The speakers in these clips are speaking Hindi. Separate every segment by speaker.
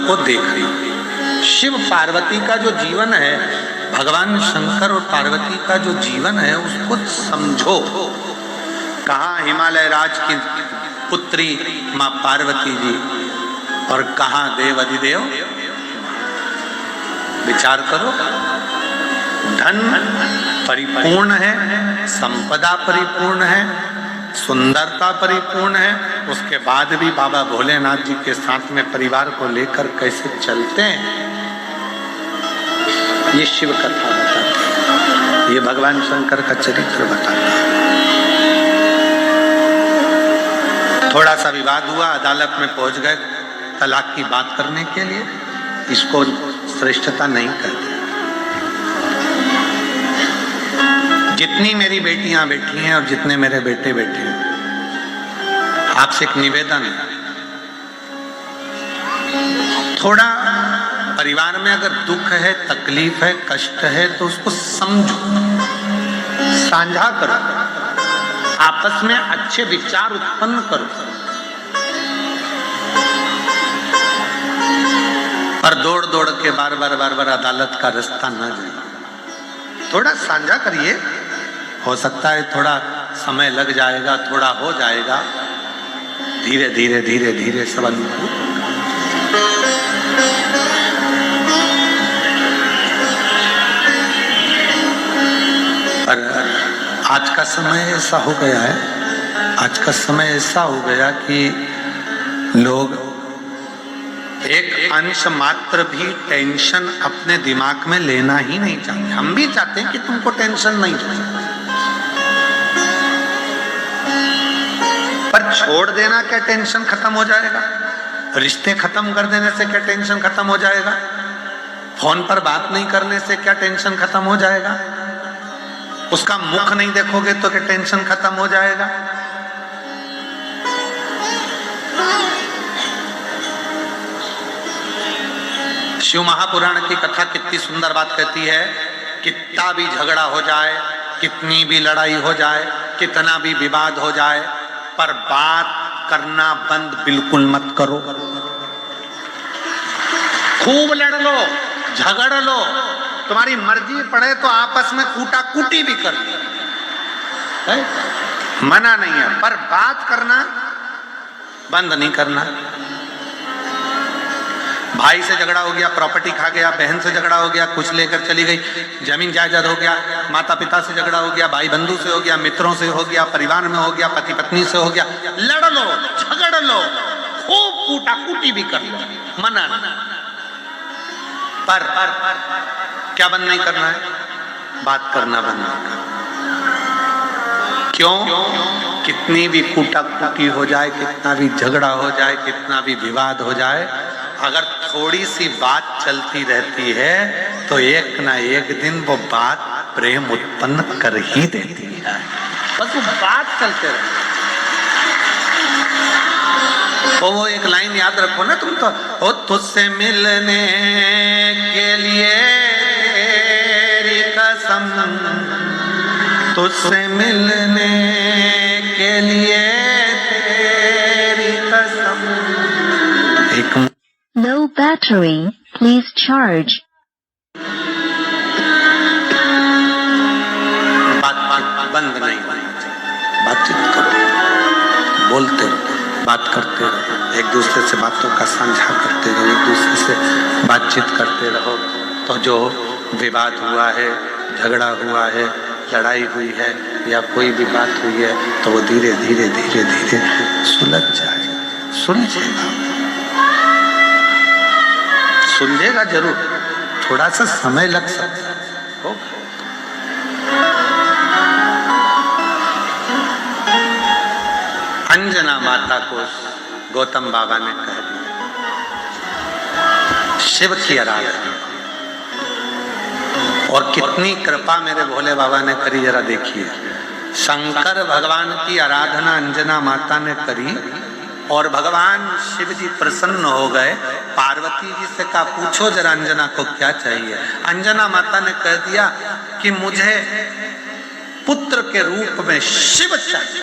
Speaker 1: को देख रही। शिव पार्वती का जो जीवन है, भगवान शंकर और पार्वती का जो जीवन है, उसको समझो। कहाँ हिमालय राज की पुत्री माँ पार्वती जी और कहाँ देव अधिदेव। विचार करो, धन परिपूर्ण है, संपदा परिपूर्ण है, सुंदरता परिपूर्ण है, उसके बाद भी बाबा भोलेनाथ जी के साथ में परिवार को लेकर कैसे चलते हैं, ये शिव कथा बताती है, ये भगवान शंकर का चरित्र बताता है। थोड़ा सा विवाद हुआ, अदालत में पहुंच गए तलाक की बात करने के लिए, इसको श्रेष्ठता नहीं कहते। जितनी मेरी बेटियां बैठी हैं और जितने मेरे बेटे बैठे हैं, आपसे एक निवेदन है, थोड़ा परिवार में अगर दुख है, तकलीफ है, कष्ट है, तो उसको समझो, साझा करो, आपस में अच्छे विचार उत्पन्न करो, और दौड़ दौड़ के बार बार अदालत का रास्ता ना जाए। थोड़ा साझा करिए, हो सकता है थोड़ा समय लग जाएगा, थोड़ा हो जाएगा, धीरे धीरे धीरे धीरे सब अनुकूल। पर आज का समय ऐसा हो गया है, आज का समय ऐसा हो गया कि लोग एक अंश मात्र भी टेंशन अपने दिमाग में लेना ही नहीं चाहते। हम भी चाहते हैं कि तुमको टेंशन नहीं चाहिए, पर छोड़ देना क्या टेंशन खत्म हो जाएगा? रिश्ते खत्म कर देने से क्या टेंशन खत्म हो जाएगा? फोन पर बात नहीं करने से क्या टेंशन खत्म हो जाएगा? उसका मुख नहीं देखोगे तो क्या टेंशन खत्म हो जाएगा? शिव महापुराण की कथा कितनी सुंदर बात कहती है, कितना भी झगड़ा हो जाए, कितनी भी लड़ाई हो जाए, कितना भी विवाद हो जाए, पर बात करना बंद बिल्कुल मत करो। खूब लड़ लो, झगड़ लो, तुम्हारी मर्जी पड़े तो आपस में कूटा कूटी भी कर लो, मना नहीं है, पर बात करना बंद नहीं करना। भाई से झगड़ा हो गया, प्रॉपर्टी खा गया, बहन से झगड़ा हो गया, कुछ लेकर चली गई, जमीन जायदाद हो गया, माता पिता से झगड़ा हो गया, भाई बंधु से हो गया, मित्रों से हो गया, परिवार में हो गया, पति पत्नी से हो गया, लड़ लो, झगड़ लो, खूब कूटा कूटी भी कर लो, मना नहीं। पर क्या बंद नहीं करना है? बात करना बंद नहीं करना। क्यों? कितनी भी कूटा कूटी हो जाए, कितना भी झगड़ा हो जाए, कितना भी विवाद हो जाए, अगर थोड़ी सी बात चलती रहती है तो एक ना एक दिन वो बात प्रेम उत्पन्न कर ही देती है। बस वो बात चलते रहे। तो वो एक लाइन याद रखो ना, तुम तो हो तुझसे मिलने के लिए तेरी कसम, तुझसे मिलने के लिए तेरी कसम। एक
Speaker 2: Low battery, please charge.
Speaker 1: बात बंद नहीं होनी चाहिए, बातचीत करो, बोलते रहो, बात करते रहो, एक दूसरे से बातों का साझा करते रहो, एक दूसरे से बातचीत करते रहो। तो जो विवाद हुआ है, झगड़ा हुआ है, लड़ाई हुई है या कोई भी बात हुई है, तो वो धीरे धीरे धीरे धीरे सुलझ जाएगा, सुलझेगा, सुलझेगा जरूर, थोड़ा सा समय लग सकता है। अंजना माता को गौतम बाबा ने कह दिया, शिव की आराधना, और कितनी कृपा मेरे भोले बाबा ने करी, जरा देखिए। शंकर भगवान की आराधना अंजना माता ने करी और भगवान शिव जी प्रसन्न हो गए। पार्वती जी से कहा, पूछो जरा अंजना को क्या चाहिए। अंजना माता ने कह दिया कि मुझे पुत्र के रूप में शिव चाहिए,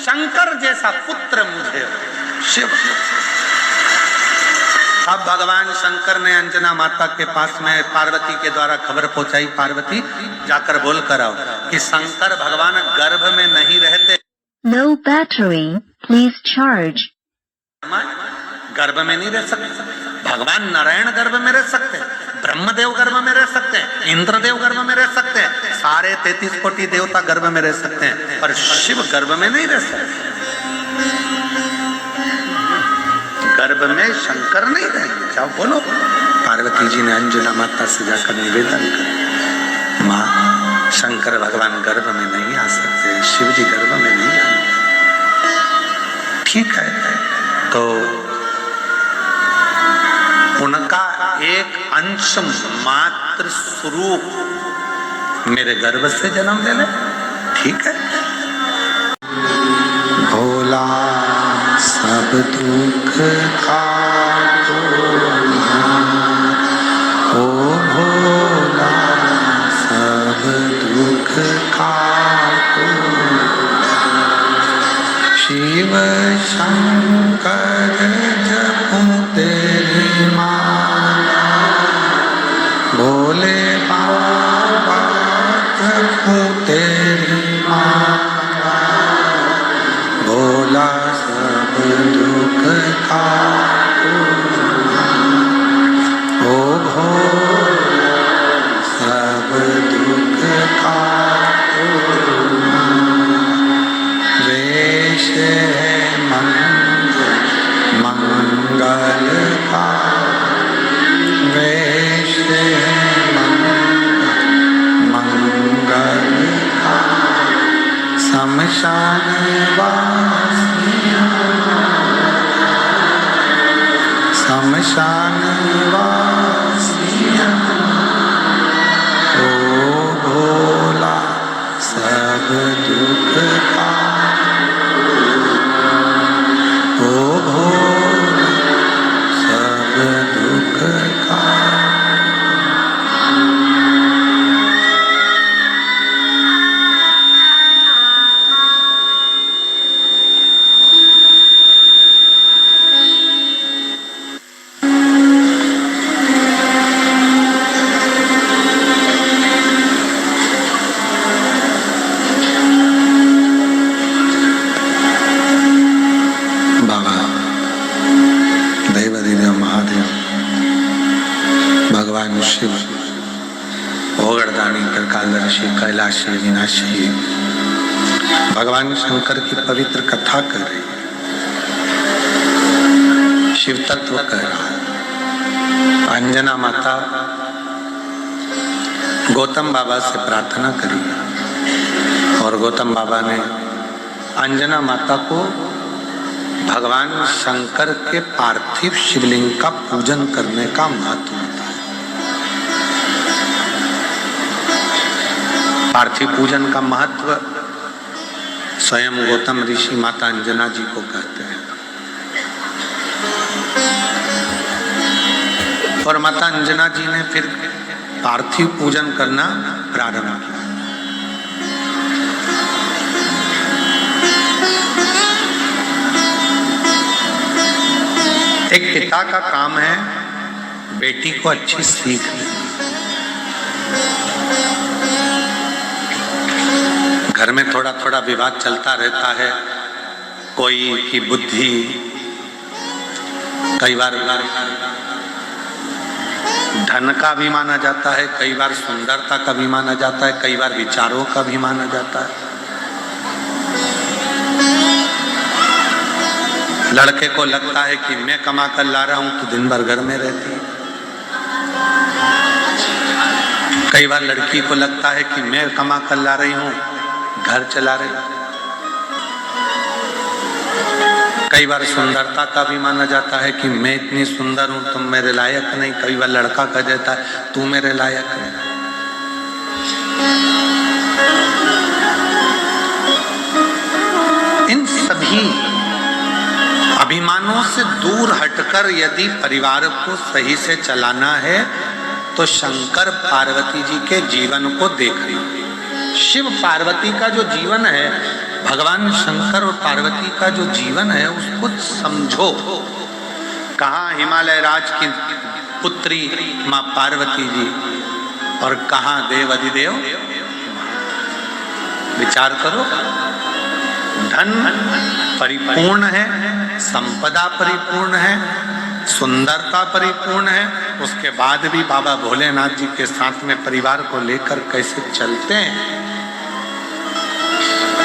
Speaker 1: शंकर जैसा पुत्र मुझे, शिव। अब भगवान शंकर ने अंजना माता के पास में पार्वती के द्वारा खबर पहुंचाई, पार्वती जाकर बोल कर आओ कि शंकर भगवान गर्भ में नहीं रहते।
Speaker 2: Low battery, please charge.
Speaker 1: गर्भ में नहीं रह सकते। भगवान नारायण गर्भ में रह सकते, ब्रह्मदेव गर्भ में रह सकते हैं, इंद्रदेव गर्भ में रह सकते हैं, सारे 33 कोटि देवता गर्भ में रह सकते हैं, पर शिव गर्भ में नहीं रह सकते। गर्भ में शंकर नहीं रहेंगे। जाओ बोलो। पार्वती जी ने अंजना माता से जाकर निवेदन कर, माँ शंकर भगवान गर्भ में नहीं आ सकते, शिव जी गर्भ में नहीं आएंगे। ठीक है, तो उनका एक अंश मात्र स्वरूप मेरे गर्भ से जन्म ले ले, ठीक है। भोला सब दुख काटो ओ भोला सब दुख काटो, शिव शंकर जपूं तेरी माला, भोले बाबा जपूं तेरी माला, भोला सब दुख काटो ओ भोला सब दुख काटो, वेश है मंगल का, वेश है मंगल का, शमशान वासिया, शमशान वासिया, ओ भोला सब दुख का, ओ भोला सब दुख का। शिव ओगड़दानी त्रिकालदर्शी कैलाशी विनाशी भगवान शंकर की पवित्र कथा कर रही है, शिव तत्व कह रहा है। अंजना माता गौतम बाबा से प्रार्थना करी और गौतम बाबा ने अंजना माता को भगवान शंकर के पार्थिव शिवलिंग का पूजन करने का महत्व बताया। पार्थिव पूजन का महत्व स्वयं गौतम ऋषि माता अंजना जी को कहते हैं और माता अंजना जी ने फिर पार्थिव पूजन करना प्रारंभ किया। एक पिता का काम है बेटी को अच्छी सीख देना। घर में थोड़ा थोड़ा विवाद चलता रहता है, कोई की बुद्धि कई बार धन का भी माना जाता है, कई बार सुंदरता का भी माना जाता है, कई बार विचारों का भी माना जाता है। लड़के को लगता है कि मैं कमा कर ला रहा हूं तो दिन भर घर में रहती है। कई बार लड़की को लगता है कि मैं कमा कर ला रही हूं, घर चला रही। कई बार सुंदरता का भी माना जाता है कि मैं इतनी सुंदर हूं, तुम मेरे लायक नहीं। कई बार लड़का कह देता है तू मेरे लायक नहीं। इन सभी अभिमानों से दूर हटकर यदि परिवार को सही से चलाना है तो शंकर पार्वती जी के जीवन को देखिए। शिव पार्वती का जो जीवन है, भगवान शंकर और पार्वती का जो जीवन है, उसको समझो। कहाँ हिमालय राज की पुत्री माँ पार्वती जी और कहाँ देव अधिदेव। विचार करो, धन परिपूर्ण है, संपदा परिपूर्ण है, सुंदरता परिपूर्ण है, उसके बाद भी बाबा भोलेनाथ जी के साथ में परिवार को लेकर कैसे चलते हैं,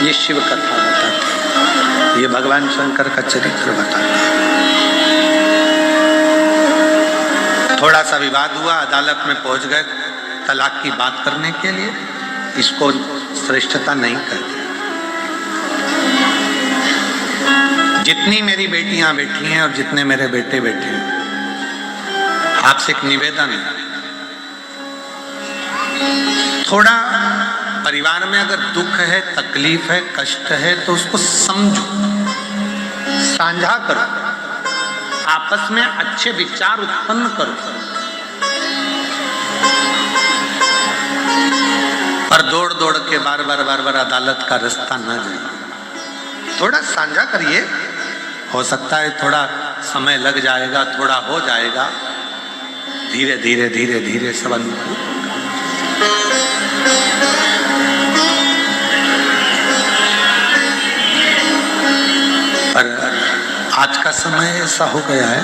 Speaker 1: ये शिव कथा बताती है, ये भगवान शंकर का चरित्र बताता है। थोड़ा सा विवाद हुआ, अदालत में पहुंच गए तलाक की बात करने के लिए, इसको श्रेष्ठता नहीं कहते। जितनी मेरी बेटियां बैठी हैं और जितने मेरे बेटे बैठे हैं, आपसे एक निवेदन है, थोड़ा परिवार में अगर दुख है, तकलीफ है, कष्ट है तो उसको समझो, साझा करो, आपस में अच्छे विचार उत्पन्न करो, पर दौड़ दौड़ के बार बार अदालत का रास्ता ना जाए। थोड़ा साझा करिए, हो सकता है थोड़ा समय लग जाएगा, थोड़ा हो जाएगा, धीरे धीरे धीरे धीरे सब अनुकूल। पर आज का समय ऐसा हो गया है,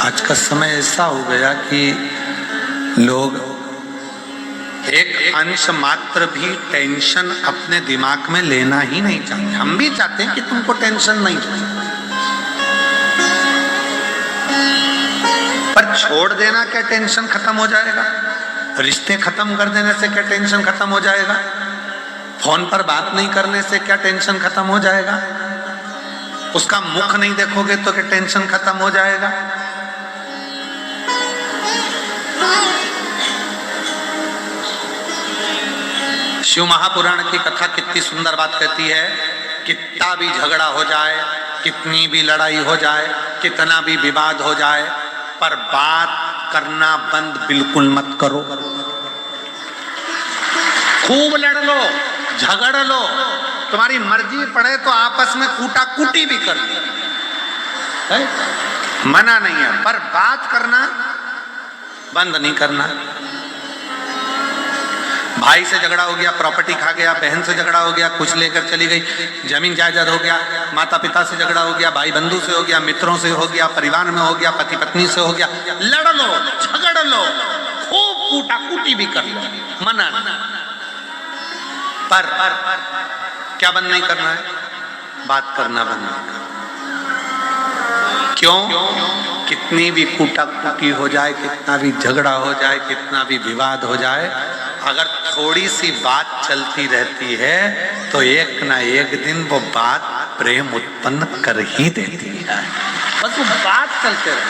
Speaker 1: आज का समय ऐसा हो गया कि लोग एक अंश मात्र भी टेंशन अपने दिमाग में लेना ही नहीं चाहते। हम भी चाहते हैं कि तुमको टेंशन नहीं हो, पर छोड़ देना क्या टेंशन खत्म हो जाएगा? रिश्ते खत्म कर देने से क्या टेंशन खत्म हो जाएगा? फोन पर बात नहीं करने से क्या टेंशन खत्म हो जाएगा? उसका मुख नहीं देखोगे तो क्या टेंशन खत्म हो जाएगा? शिव महापुराण की कथा कितनी सुंदर बात कहती है, कितना भी झगड़ा हो जाए, कितनी भी लड़ाई हो जाए, कितना भी विवाद हो जाए, पर बात करना बंद बिल्कुल मत करो। खूब लड़ लो, झगड़ लो, तुम्हारी मर्जी पड़े तो आपस में कूटा कूटी भी कर लो, मना नहीं है, पर बात करना बंद नहीं करना। भाई से झगड़ा हो गया, प्रॉपर्टी खा गया, बहन से झगड़ा हो गया, कुछ लेकर चली गई, जमीन जायदाद हो गया, माता पिता से झगड़ा हो गया, भाई बंधु से हो गया, मित्रों से हो गया, परिवार में हो गया, पति पत्नी से हो गया, लड़ लो, झगड़ लो, खूब कूटा कूटी भी कर लो, मना नहीं। पर क्या बंद नहीं करना है? बात करना बंद नहीं करना। क्यों? कितनी भी कूटा कूटी हो जाए, कितना भी झगड़ा हो जाए, कितना भी विवाद हो जाए, अगर थोड़ी सी बात चलती रहती है तो एक ना एक दिन वो बात प्रेम उत्पन्न कर ही देती है। बस वो बात चलते रहे।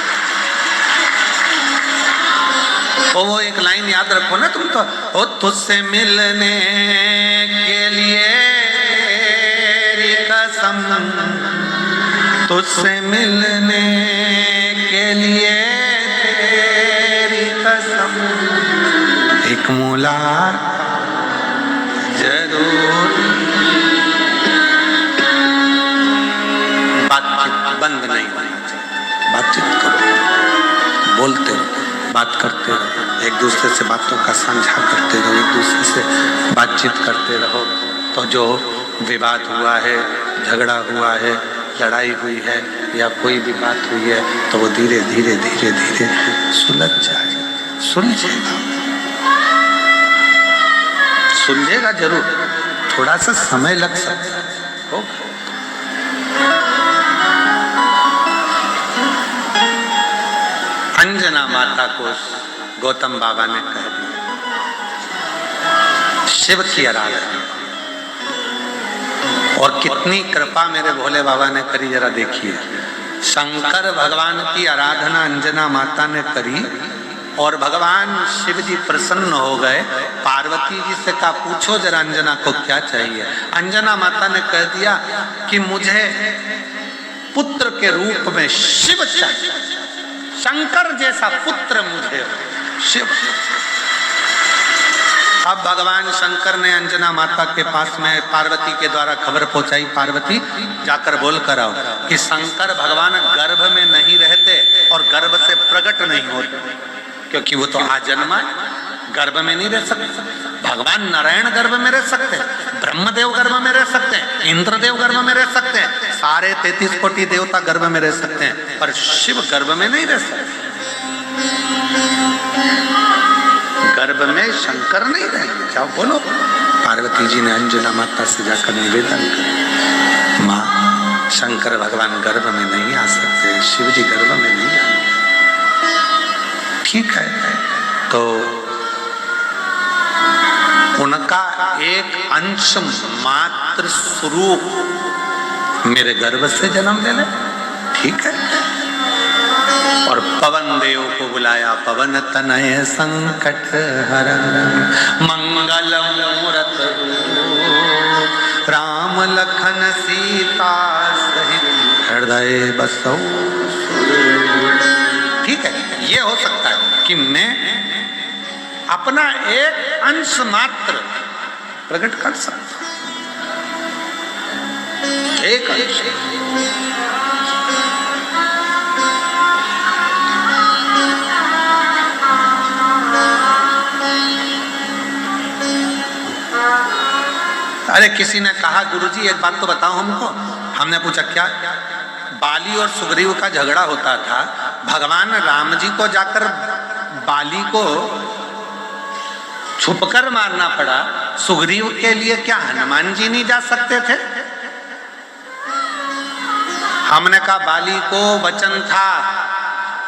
Speaker 1: वो एक लाइन याद रखो ना तुम तो, ओ तुझसे मिलने के लिए कसम, तुझसे मिलने के लिए तेरी कसम, एक मुलाकात जरूर। बातचीत बंद नहीं होनी चाहिए, बातचीत करो, बोलते रहो, बात करते रहो, एक दूसरे से बातों का साझा करते रहो, एक दूसरे से बातचीत करते रहो, तो जो विवाद हुआ है, झगड़ा हुआ है, लड़ाई हुई है या कोई भी बात हुई है तो वो धीरे धीरे धीरे धीरे सुलझ जाएगा, सुलझेगा, सुलझेगा जरूर, थोड़ा सा समय लग सकता है। अंजना माता को गौतम बाबा ने कह दिया, शिव की आराधना, और कितनी कृपा मेरे भोले बाबा ने करी, जरा देखिए। शंकर भगवान की आराधना अंजना माता ने करी और भगवान शिव जी प्रसन्न हो गए। पार्वती जी से कहा, पूछो जरा अंजना को क्या चाहिए। अंजना माता ने कह दिया कि मुझे पुत्र के रूप में शिव चाहिए, शंकर जैसा पुत्र मुझे, शिव। अब भगवान शंकर ने अंजना माता के पास में पार्वती के द्वारा खबर पहुंचाई, पार्वती जाकर बोल कर आओ कि शंकर भगवान गर्भ में नहीं रहते और गर्भ से प्रकट नहीं होते, क्योंकि वो तो आजन्मा है, गर्भ में नहीं रह सकते। भगवान नारायण गर्भ में रह सकते हैं, ब्रह्मदेव गर्भ में रह सकते हैं, इंद्रदेव गर्भ में रह सकते हैं, सारे 33 कोटि देवता गर्भ में रह सकते हैं, पर शिव गर्भ में नहीं रह सकते। गर्भ में शंकर नहीं रहेंगे। जाओ बोलो। पार्वती जी ने अंजना माता से जाकर निवेदन किया, माँ शंकर भगवान गर्भ में नहीं आ सकते, शिव जी गर्भ में नहीं आएंगे। ठीक है, तो उनका एक अंश मात्र स्वरूप मेरे गर्भ से जन्म ले ले, ठीक है। और पवन देव को बुलाया, पवन तनय संकट हरन मंगल मूरत रूप राम लखन सीता सहित हृदय बसौ। ठीक है, ये हो सकता है कि मैं अपना एक अंश मात्र प्रकट कर सकता हूं, एक अंश। अरे किसी ने कहा गुरुजी एक बात तो बताओ हमको। हमने पूछा क्या? बाली और सुग्रीव का झगड़ा होता था, भगवान राम जी को जाकर बाली को छुपकर मारना पड़ा, सुग्रीव के लिए क्या हनुमान जी नहीं जा सकते थे? हमने कहा बाली को वचन था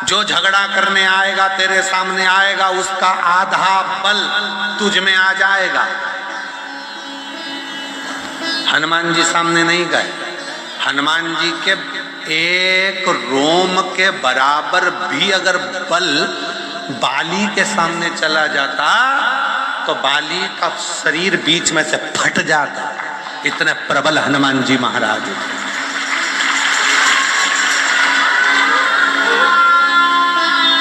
Speaker 1: जो झगड़ा करने आएगा तेरे सामने आएगा, उसका आधा बल तुझ में आ जाएगा। हनुमान जी सामने नहीं गए। हनुमान जी के एक रोम के बराबर भी अगर बल बाली के सामने चला जाता तो बाली का शरीर बीच में से फट जाता। इतने प्रबल हनुमान जी महाराज।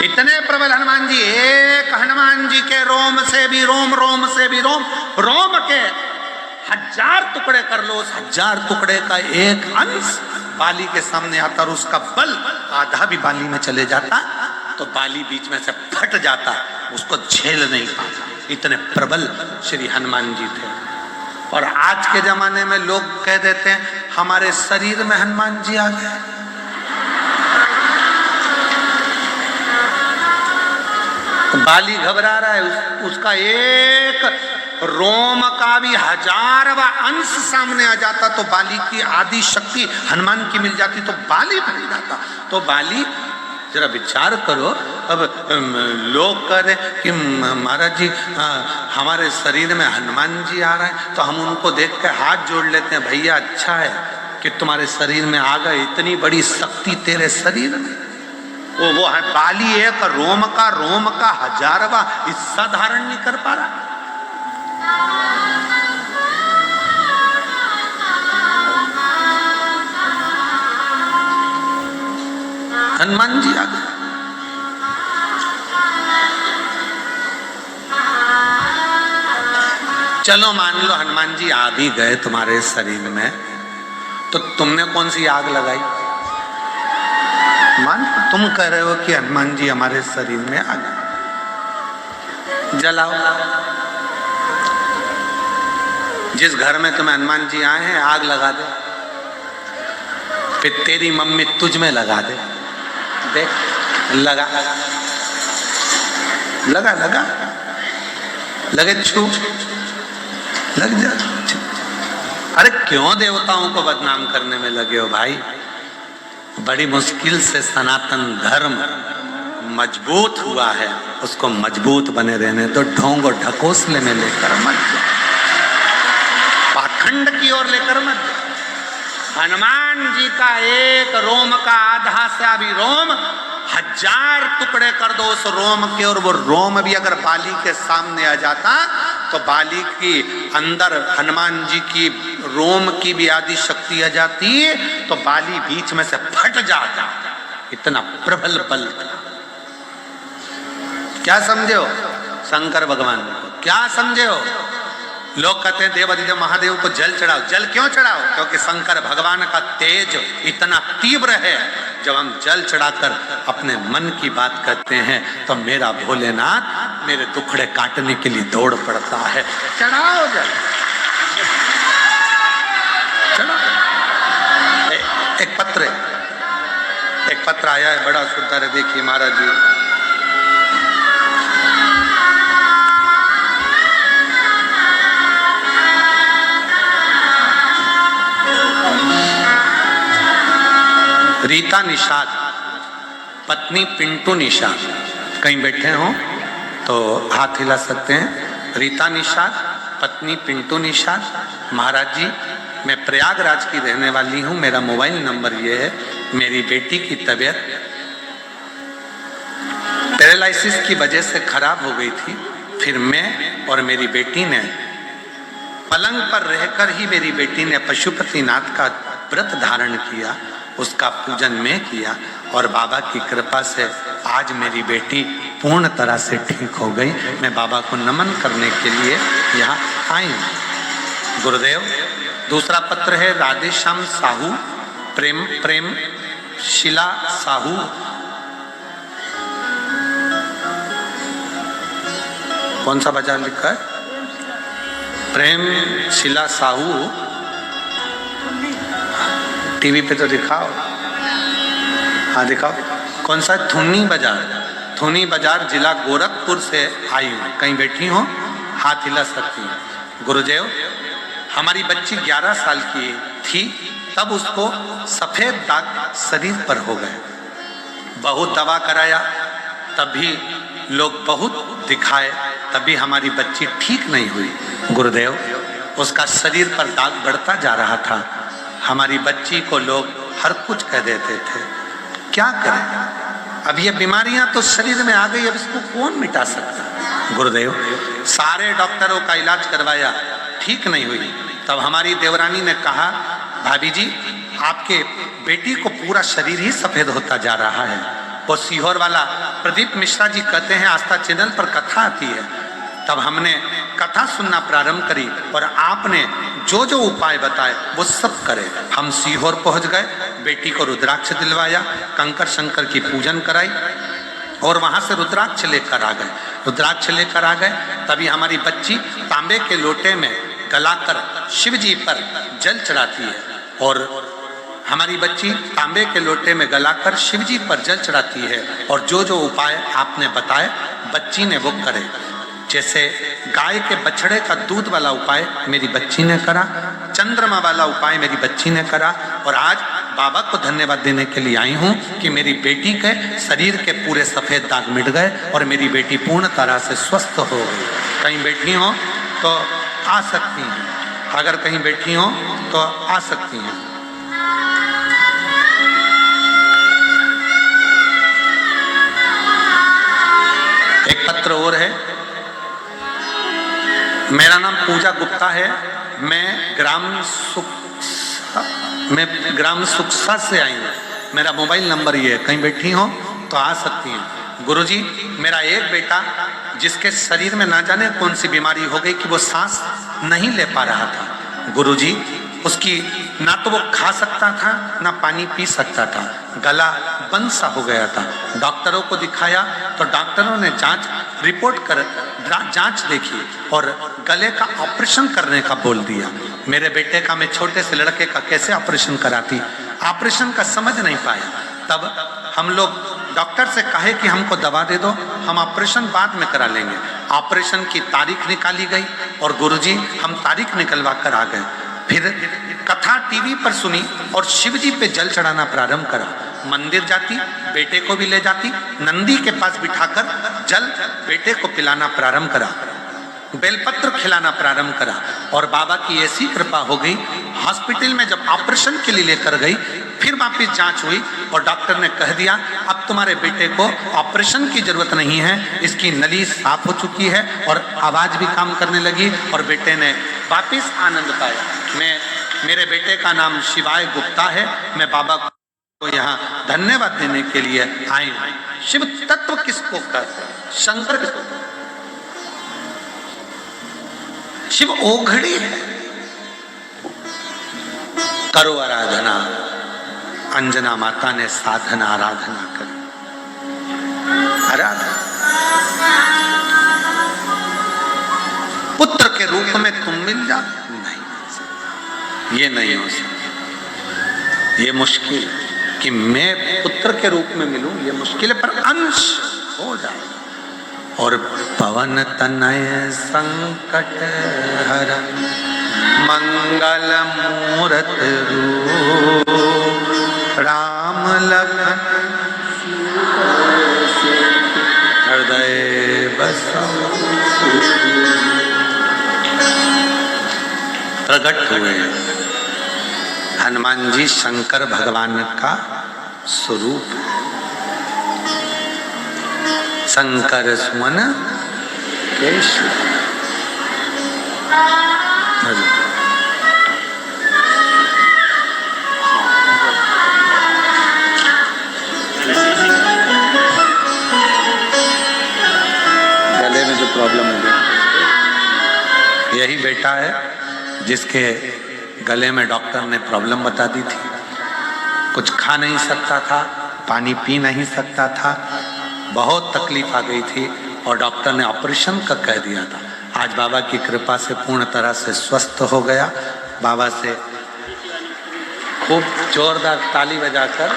Speaker 1: इतने प्रबल हनुमान जी, एक हनुमान जी के रोम से भी रोम, रोम से भी रोम, रोम के 1000 टुकड़े कर लो, उस 1000 टुकड़े का एक अंश बाली के सामने आता और उसका बल आधा भी बाली में चले जाता तो बाली बीच में से फट जाता, उसको झेल नहीं पाता। इतने प्रबल श्री हनुमान जी थे। और आज के जमाने में लोग कह देते हैं हमारे शरीर में हनुमान जी आ गए। बाली घबरा रहा है, उसका एक रोम का भी 1000वां अंश सामने आ जाता तो बाली की आदि शक्ति हनुमान की मिल जाती तो बाली बन जाता। तो बाली, जरा विचार करो। अब लोग कह रहे कि महाराज जी हमारे शरीर में हनुमान जी आ रहे हैं, तो हम उनको देख कर हाथ जोड़ लेते हैं, भैया अच्छा है कि तुम्हारे शरीर में आ गए, इतनी बड़ी शक्ति तेरे शरीर में। वो है बाली, एक रोम का 1000वां हिस्सा धारण नहीं कर पा रहा। हनुमान जी आ गए। चलो मान लो हनुमान जी आ भी गए तुम्हारे शरीर में, तो तुमने कौन सी आग लगाई? मान तुम कह रहे हो कि हनुमान जी हमारे शरीर में आ गए, जलाओ। जिस घर में तुम्हें हनुमान जी आए हैं आग लगा दे, फिर तेरी मम्मी तुझ में लगा दे। देख, लगा लगा लगा लगे, छू लग जा। अरे क्यों देवताओं को बदनाम करने में लगे हो भाई? बड़ी मुश्किल से सनातन धर्म मजबूत हुआ है, उसको मजबूत बने रहने तो ढोंग और ढकोसले में लेकर मत जाओ, पाखंड की ओर लेकर मत जाओ। हनुमान जी का एक रोम का आधा से अभी रोम 1000 टुकड़े कर दो उस रोम के, और वो रोम भी अगर बाली के सामने आ जाता तो बाली की अंदर हनुमान जी की रोम की भी आदि शक्ति आ जाती तो बाली बीच में से फट जाता। इतना प्रबल बल था। क्या समझे हो शंकर भगवान को? क्या समझे हो? लोग कहते हैं देवाधिदेव महादेव को जल चढ़ाओ। जल क्यों चढ़ाओ? क्योंकि शंकर भगवान का तेज इतना तीव्र है, जब हम जल चढ़ाकर अपने मन की बात करते हैं तो मेरा भोलेनाथ मेरे दुखड़े काटने के लिए दौड़ पड़ता है। चढ़ाओ जल, चढ़ाओ। एक पत्र आया है, बड़ा सुंदर है, देखिए महाराज जी। रीता निषाद, पत्नी पिंटू निषाद, कहीं बैठे हो तो हाथ हिला सकते हैं। रीता निषाद, पत्नी पिंटू निषाद। महाराज जी, मैं प्रयागराज की रहने वाली हूँ, मेरा मोबाइल नंबर ये है। मेरी बेटी की तबीयत पैरालिसिस की वजह से खराब हो गई थी। फिर मैं और मेरी बेटी ने पलंग पर रहकर ही मेरी बेटी ने पशुपतिनाथ का व्रत धारण किया, उसका पूजन में किया और बाबा की कृपा से आज मेरी बेटी पूर्ण तरह से ठीक हो गई। मैं बाबा को नमन करने के लिए यहाँ आई हूँ। गुरुदेव। दूसरा पत्र है राधेश्याम साहू, प्रेम शिला साहू। कौन सा बाजार लिखा है? प्रेम शिला साहू। टीवी पे तो दिखाओ, हाँ दिखाओ। कौन सा? थुनी बाजार, जिला गोरखपुर से आई हूँ। कहीं बैठी हो, हाथ हिला सकती हूँ। गुरुदेव, हमारी बच्ची 11 साल की थी, तब उसको सफेद दाग शरीर पर हो गए। बहुत दवा कराया, तभी लोग बहुत दिखाए, तभी हमारी बच्ची ठीक नहीं हुई। गुरुदेव, उसका शरीर पर दाग बढ़ता जा रहा था। हमारी बच्ची को लोग हर कुछ कह देते थे। क्या करें? अब ये बीमारियां तो शरीर में आ गई, अब इसको कौन मिटा सकता? गुरुदेव, सारे डॉक्टरों का इलाज करवाया, ठीक नहीं हुई। तब हमारी देवरानी ने कहा, भाभी जी, आपके बेटी को पूरा शरीर ही सफेद होता जा रहा है। वो सीहोर वाला प्रदीप मिश्रा जी कहते हैं, आस्था चैनल पर कथा आती है। तब हमने कथा सुनना प्रारंभ करी और आपने जो जो उपाय बताए वो सब करे। हम सीहोर पहुंच गए, बेटी को रुद्राक्ष दिलवाया, कंकर शंकर की पूजन कराई और वहां से रुद्राक्ष लेकर आ गए। तभी हमारी बच्ची तांबे के लोटे में गलाकर शिव जी पर जल चढ़ाती है और हमारी बच्ची तांबे के लोटे में गलाकर शिव जी पर जल चढ़ाती है और जो जो उपाय आपने बताए बच्ची ने वो करे। जैसे गाय के बछड़े का दूध वाला उपाय मेरी बच्ची ने करा, चंद्रमा वाला उपाय मेरी बच्ची ने करा और आज बाबा को धन्यवाद देने के लिए आई हूँ कि मेरी बेटी के शरीर के पूरे सफेद दाग मिट गए और मेरी बेटी पूर्ण तरह से स्वस्थ हो गई। कहीं बैठी हो तो आ सकती हैं, अगर कहीं बैठी हो तो आ सकती हैं। एक पत्र और है। मेरा नाम पूजा गुप्ता है, मैं ग्राम सुखसा से आई हूँ। मेरा मोबाइल नंबर ये है, कहीं बैठी हो तो आ सकती हैं। गुरुजी, मेरा एक बेटा जिसके शरीर में ना जाने कौन सी बीमारी हो गई कि वो सांस नहीं ले पा रहा था। गुरुजी, उसकी ना तो वो खा सकता था ना पानी पी सकता था, गला बंद सा हो गया था। डॉक्टरों को दिखाया तो डॉक्टरों ने जांच देखी और गले का ऑपरेशन करने का बोल दिया। मेरे बेटे का, मैं छोटे से लड़के का कैसे ऑपरेशन कराती, ऑपरेशन का समझ नहीं पाया। तब हम लोग डॉक्टर से कहे कि हमको दवा दे दो, हम ऑपरेशन बाद में करा लेंगे। ऑपरेशन की तारीख निकाली गई और गुरुजी हम तारीख निकलवा कर आ गए। फिर कथा टीवी पर सुनी और शिव जी पे जल चढ़ाना प्रारंभ करा। मंदिर जाती, बेटे को भी ले जाती, नंदी के पास बिठाकर जल बेटे को पिलाना प्रारंभ करा, बेलपत्र खिलाना प्रारंभ करा और बाबा की ऐसी कृपा हो गई। हॉस्पिटल में जब ऑपरेशन के लिए लेकर गई, फिर वापिस जांच हुई और डॉक्टर ने कह दिया अब तुम्हारे बेटे को ऑपरेशन की जरूरत नहीं है, इसकी नली साफ हो चुकी है और आवाज भी काम करने लगी और बेटे ने वापिस आनंद पाया। मेरे बेटे का नाम शिवाय गुप्ता है। मैं बाबा को यहाँ धन्यवाद देने के लिए आई हूँ। शिव तत्व किसको कहते हैं? शंकर किसको? शिव ओघड़ी है। करो आराधना, अंजना माता ने साधना आराधना करी। आराधना पुत्र के रूप में तुम मिल जाओ, नहीं, ये नहीं हो सकता। ये मुश्किल कि मैं पुत्र के रूप में मिलूं, ये मुश्किल है, पर अंश हो जाए। और पवन तनय संकट हरन मंगल मूरत रूप राम लखन हृदय बसाओ। प्रकट हुए हनुमान जी शंकर भगवान का स्वरूप है। शंकर सुमन केशव। गले में जो प्रॉब्लम है यही बेटा है जिसके गले में डॉक्टर ने प्रॉब्लम बता दी थी। कुछ खा नहीं सकता था, पानी पी नहीं सकता था, बहुत तकलीफ आ गई थी और डॉक्टर ने ऑपरेशन का कह दिया था। आज बाबा की कृपा से पूर्ण तरह से स्वस्थ हो गया। बाबा से खूब जोरदार ताली बजाकर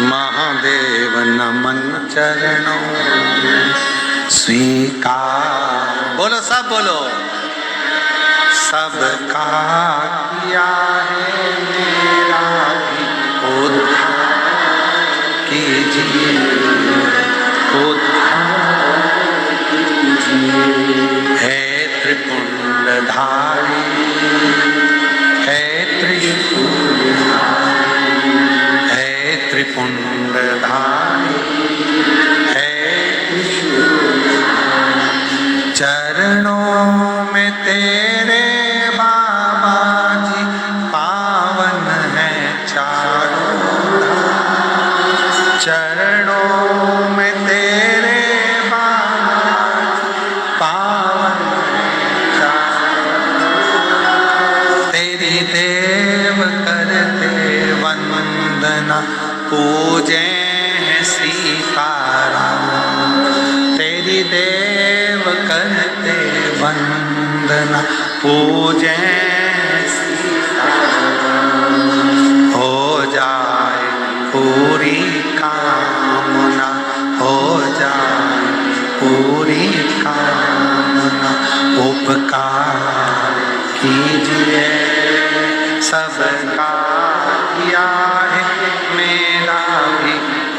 Speaker 1: महादेव नमन चरणों स्वीकार। बोलो सब बोलो। सबका किया है मेरा भी उद्धार कीजिए, उद्धार कीजिए। है त्रिपुंडधारी, है त्रिशूलधारी, है त्रिपुंडधारी, है त्रिशूलधारी। चरणों में तेरे बाबा जी पावन है चारों धाम। चरणों में तेरे बाबा जी पावन है चारों धाम। तेरी देव करते वंदना पूजे हैं सीताराम। तेरी देव करते वंदना पूजे सीताराम। हो जाए पूरी कामना, हो जाए पूरी कामना। उपकार कीजिए सबका किया है मेरा भी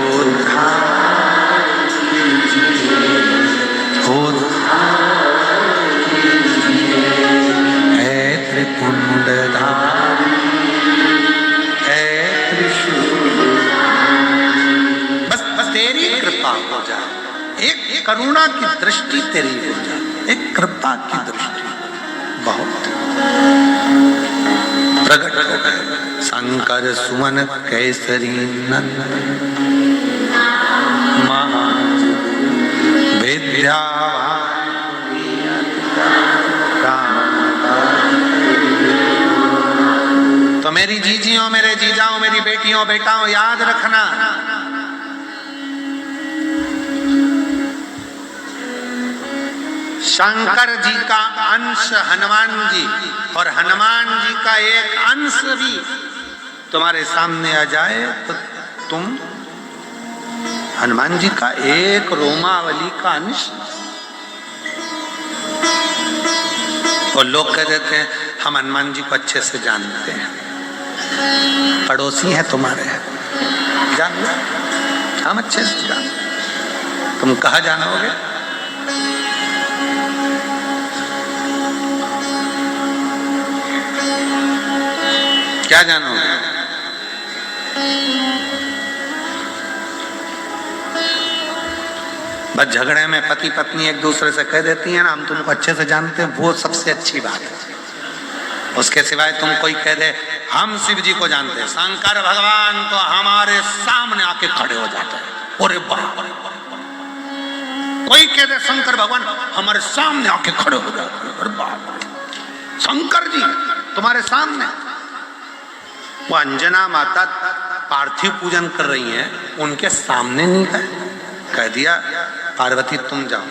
Speaker 1: उद्धार कीजिए, उद्धार कीजिए। है त्रिपुंडधारी, है त्रिशूलधारी। बस तेरी कृपा हो जाए, एक करुणा की दृष्टि तेरी हो जाए, एक कृपा की दृष्टि बहुत प्रकट हो गए। शंकर सुमन केसरी नंदन महा विद्यावान तो मेरी जीजियों, मेरे जीजाओं, मेरी बेटियों बेटाओं, याद रखना शंकर जी का अंश हनुमान जी और हनुमान जी का एक अंश भी तुम्हारे सामने आ जाए तो तुम हनुमान जी का एक रोमावली का अंश। और लोग कह देते हैं हम हनुमान जी को अच्छे से जानते हैं, पड़ोसी है तुम्हारे, जानते हम अच्छे से जानते। तुम कहाँ जानोगे? क्या जानोगे? बस झगड़े में पति पत्नी एक दूसरे से कह देती है ना हम तुमको अच्छे से जानते हैं, वो सबसे अच्छी बात है। उसके सिवाय तुम कोई कह दे हम शिव जी को जानते हैं, शंकर भगवान तो हमारे सामने आके खड़े हो जाते हैं, अरे बाप कोई कह दे शंकर भगवान हमारे सामने आके खड़े हो जाते, अरे बाप, शंकर जी तुम्हारे सामने। वो अंजना माता पार्थिव पूजन कर रही हैं, उनके सामने नहीं गए, कह दिया पार्वती तुम जाओ,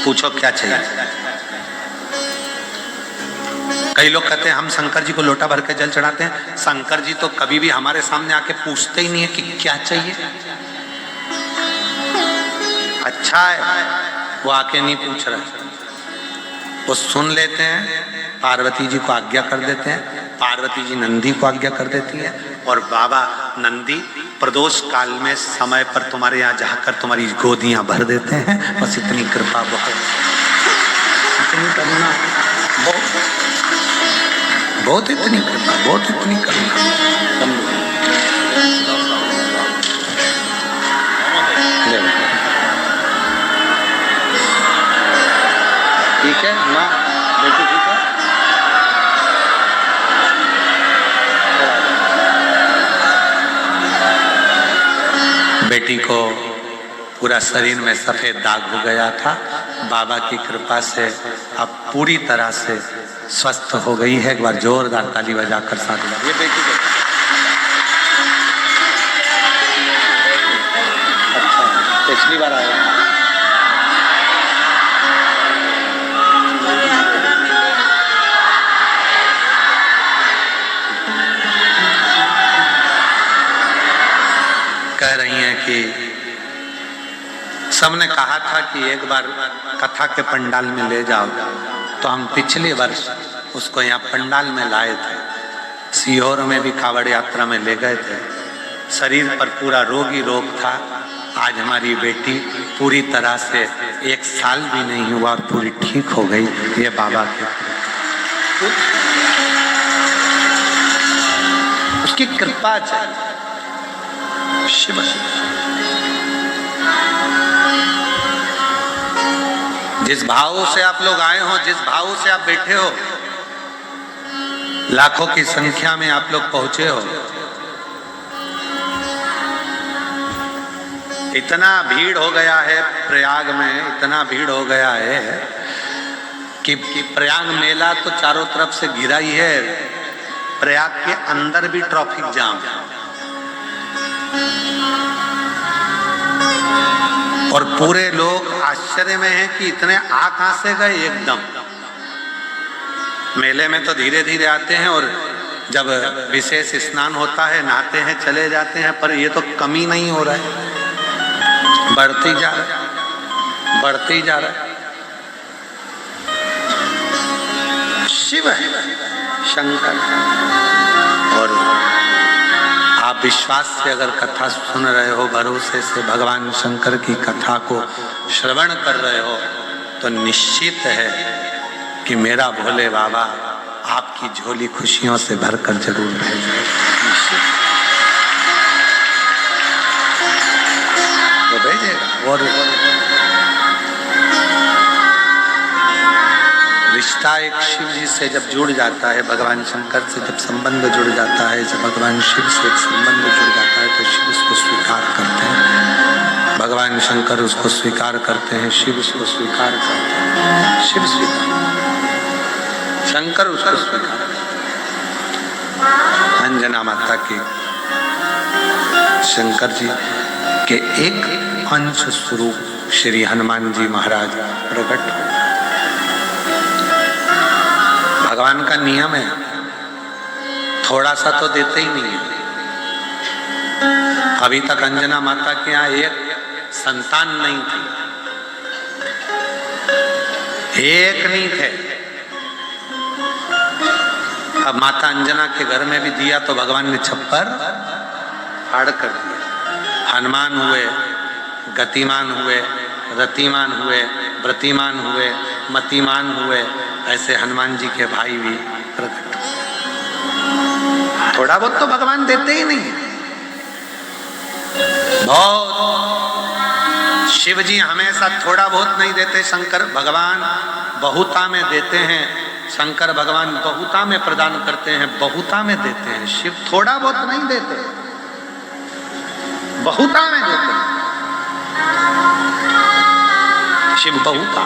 Speaker 1: पूछो क्या चाहिए। कई लोग कहते हैं हम शंकर जी को लोटा भर के जल चढ़ाते हैं, शंकर जी तो कभी भी हमारे सामने आके पूछते ही नहीं है कि क्या चाहिए। अच्छा है वो आके नहीं पूछ रहे, वो सुन लेते हैं, पार्वती जी को आज्ञा कर देते हैं, पार्वती जी नंदी को आज्ञा कर देती है, और बाबा नंदी प्रदोष काल में समय पर तुम्हारे यहाँ जाकर तुम्हारी गोदियां भर देते हैं। बस इतनी कृपा, बहुत इतनी करुणा, बहुत इतनी कृपा, बहुत इतनी करुणा। ठीक है माँ, बेटी ठीक है। बेटी को पूरा शरीर में सफेद दाग हो गया था, बाबा की कृपा से अब पूरी तरह से स्वस्थ हो गई है। एक बार जोरदार ताली बजाकर साथ ये बेटी को। अच्छा, पिछली बार आया कह रही हैं कि सबने कहा था कि एक बार कथा के पंडाल में ले जाओ, तो हम पिछले वर्ष उसको यहाँ पंडाल में लाए थे, सीहोर में भी कावड़ यात्रा में ले गए थे, शरीर पर पूरा रोग ही रोग था। आज हमारी बेटी पूरी तरह से 1 साल भी नहीं हुआ और पूरी ठीक हो गई, ये बाबा की उसकी कृपा चाहिए। शिव जिस भाव से आप लोग आए हो, जिस भाव से आप बैठे हो, लाखों की संख्या में आप लोग पहुंचे हो, इतना भीड़ हो गया है प्रयाग में, इतना भीड़ हो गया है कि प्रयाग मेला तो चारों तरफ से घिरा ही है, प्रयाग के अंदर भी ट्रैफिक जाम है। और पूरे लोग आश्चर्य में हैं कि इतने आ कहां से गए एकदम। मेले में तो धीरे धीरे आते हैं और जब विशेष स्नान होता है नहाते हैं चले जाते हैं, पर ये तो कमी नहीं हो रहा है, बढ़ते ही जा रहा है, बढ़ते ही जा रहा है। शिव है, शंकर। और आप विश्वास से अगर कथा सुन रहे हो, भरोसे से भगवान शंकर की कथा को श्रवण कर रहे हो, तो निश्चित है कि मेरा भोले बाबा आपकी झोली खुशियों से भरकर जरूर भेजेंगे। वो भेजेगा। और रिश्ता एक शिव जी से जब जुड़ जाता है, भगवान शंकर से जब संबंध जुड़ जाता है, जब भगवान शिव से एक संबंध जुड़ जाता है, तो शिव उसको स्वीकार करते हैं, भगवान शंकर उसको स्वीकार करते हैं, शिव उसको स्वीकार करते हैं, शिव स्वीकार, शंकर उसको स्वीकार। अंजना माता की शंकर जी के एक अंश स्वरूप श्री हनुमान जी महाराज प्रकट हो। भगवान का नियम है, थोड़ा सा तो देते ही नहीं है। अभी तक अंजना माता के यहाँ एक संतान नहीं थी, एक नहीं थे। अब माता अंजना के घर में भी दिया तो भगवान ने छप्पर फाड़ कर दिया। हनुमान हुए, गतिमान हुए, रतिमान हुए, व्रतिमान हुए, मतिमान हुए, ऐसे हनुमान जी के भाई भी प्रकट हुए। थोड़ा बहुत तो भगवान देते ही नहीं, बहुत। शिव जी हमेशा थोड़ा बहुत नहीं देते, शंकर भगवान बहुता में देते हैं, शंकर भगवान बहुता में प्रदान करते हैं, बहुता में देते हैं। शिव थोड़ा बहुत नहीं देते, बहुता में देते हैं। शिव बहू का,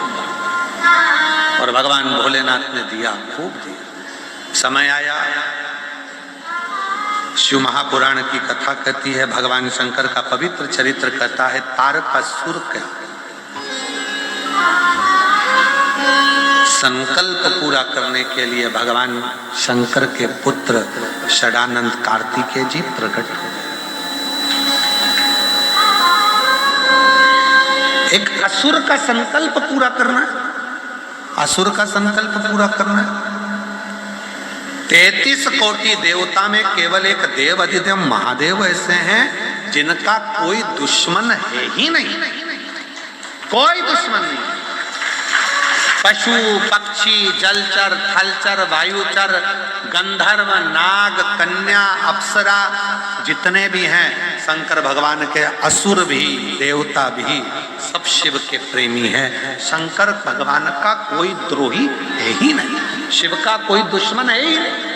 Speaker 1: और भगवान भोलेनाथ ने दिया, खूब दिया। समय आया, शिव महापुराण की कथा कहती है, भगवान शंकर का पवित्र चरित्र कहता है, तारकासुर का संकल्प पूरा करने के लिए भगवान शंकर के पुत्र षडानंद कार्तिकेय जी प्रकट हुए। एक असुर का संकल्प पूरा करना, असुर का संकल्प पूरा करना। 33 कोटि देवता में केवल एक देव अधिदेव महादेव ऐसे हैं जिनका कोई दुश्मन है ही नहीं, कोई दुश्मन नहीं। पशु पक्षी जलचर थलचर वायुचर गंधर्व नाग कन्या अप्सरा जितने भी हैं, शंकर भगवान के असुर भी देवता भी सब शिव के प्रेमी हैं। शंकर भगवान का कोई द्रोही है ही नहीं, शिव का कोई दुश्मन है ही नहीं।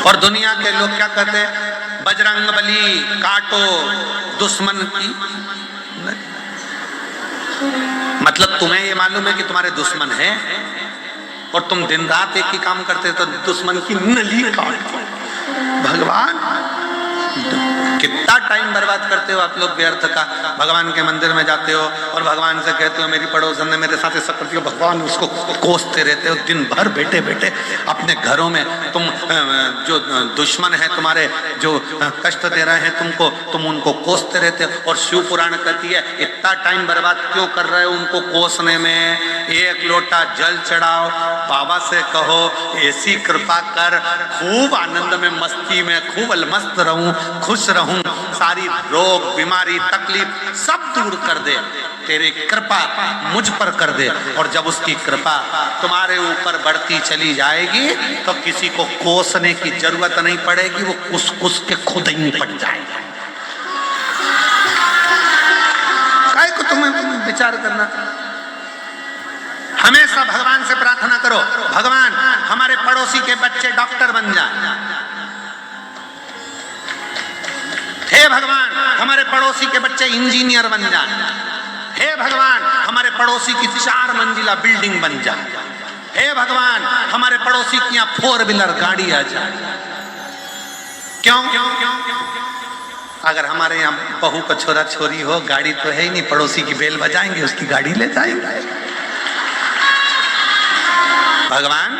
Speaker 1: और दुनिया के लोग क्या कहते हैं, बजरंग बली काटो दुश्मन की, मतलब तुम्हें ये मालूम है कि तुम्हारे दुश्मन है और तुम दिन रात एक ही काम करते, तो दुश्मन की नली काटो। भगवान कितना टाइम बर्बाद करते हो आप लोग व्यर्थ का। भगवान के मंदिर में जाते हो और भगवान से कहते हो मेरी पड़ोसन ने मेरे साथ ऐसा करती हो, भगवान उसको कोसते रहते हो दिन भर बैठे बैठे अपने घरों में। तुम जो दुश्मन है तुम्हारे, जो कष्ट दे रहे हैं तुमको, तुम उनको कोसते रहते हो। और शिव पुराण कहती है इतना टाइम बर्बाद क्यों कर रहे हो उनको कोसने में, एक लोटा जल चढ़ाओ, बाबा से कहो ऐसी कृपा कर, खूब आनंद में मस्ती में खूब अलमस्त रहूं, खुश रहूं, सारी रोग बीमारी तकलीफ सब दूर कर दे, तेरी कृपा मुझ पर कर दे। और जब उसकी कृपा तुम्हारे ऊपर बढ़ती चली जाएगी तो किसी को कोसने की जरूरत नहीं पड़ेगी, वो कुछ कुछ के खुद ही निपट जाएगा। काय को तुम्हें विचार करना, हमेशा भगवान से प्रार्थना करो, भगवान हमारे पड़ोसी के बच्चे डॉक्टर बन जाए, हे भगवान हमारे पड़ोसी के बच्चे इंजीनियर बन जाए, हे भगवान हमारे पड़ोसी की 4 मंजिला बिल्डिंग बन जाए, हे भगवान हमारे पड़ोसी की यहाँ 4 व्हीलर गाड़ी आ जाए। क्यों? अगर हमारे यहाँ बहू का छोरा छोरी हो, गाड़ी तो है ही नहीं, पड़ोसी की बेल बजाएंगे, उसकी गाड़ी ले जाएंगे। भगवान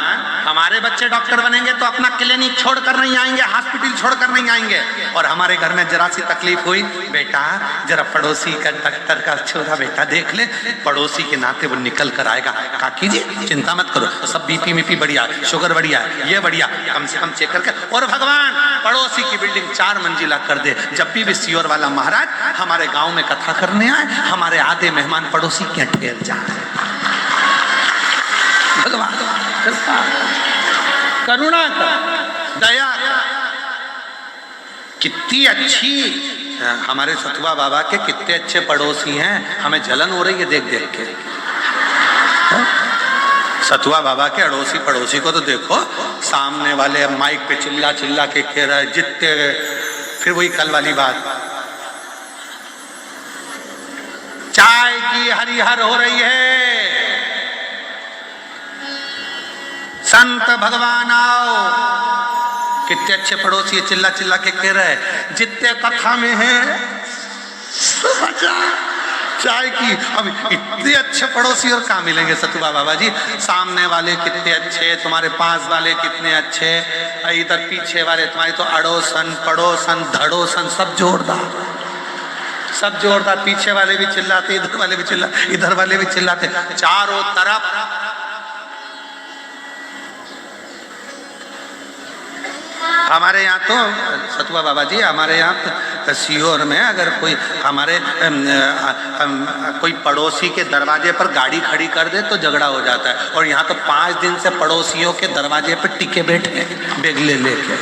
Speaker 1: हमारे बच्चे डॉक्टर बनेंगे तो अपना क्लिनिक छोड़कर नहीं आएंगे, हॉस्पिटल छोड़कर नहीं आएंगे। और हमारे घर में जरा सी तकलीफ हुई, बेटा जरा पड़ोसी का डॉक्टर का छोरा बेटा देख ले, पड़ोसी के नाते वो निकल कर आएगा। काकी जी चिंता मत करो, सब बीपी मीपी बढ़िया, शुगर बढ़िया, ये बढ़िया, कम से कम चेक करके। और भगवान पड़ोसी की बिल्डिंग 4 मंजिला कर दे। जब भी सियोर वाला महाराज हमारे गाँव में कथा करने आए, हमारे आधे मेहमान पड़ोसी के ठहर जाए। भगवान कृपा करुणा कर, दया कर। कितनी अच्छी हमारे सतुआ बाबा के कितने अच्छे पड़ोसी हैं, हमें जलन हो रही है देख देख के। सतुआ बाबा के अड़ोसी पड़ोसी को तो देखो, सामने वाले माइक पे चिल्ला चिल्ला के कह रहा है जितने, फिर वही कल वाली बात, चाय की हरिहर हो रही है, संत भगवान आओ। कितने अच्छे पड़ोसी चिल्ला चिल्ला के कह रहे हैं, जितने कथा में है चाय की। अब इतने अच्छे पड़ोसी और कहाँ मिलेंगे सतुआ बाबा जी। सामने वाले कितने अच्छे, तुम्हारे पास वाले कितने अच्छे, इधर पीछे वाले तुम्हारे तो अड़ोसन पड़ोसन धड़ोसन सब जोरदार, सब जोरदार। पीछे वाले भी चिल्लाते, इधर वाले भी चिल्लाते, इधर वाले भी चिल्लाते, चारों तरफ। हमारे यहाँ तो सतुआ बाबा जी, हमारे यहाँ सीहोर में अगर कोई हमारे कोई पड़ोसी के दरवाजे पर गाड़ी खड़ी कर दे तो झगड़ा हो जाता है। और यहाँ तो 5 दिन से पड़ोसियों के दरवाजे पर टिके बैठे बेगले लेके,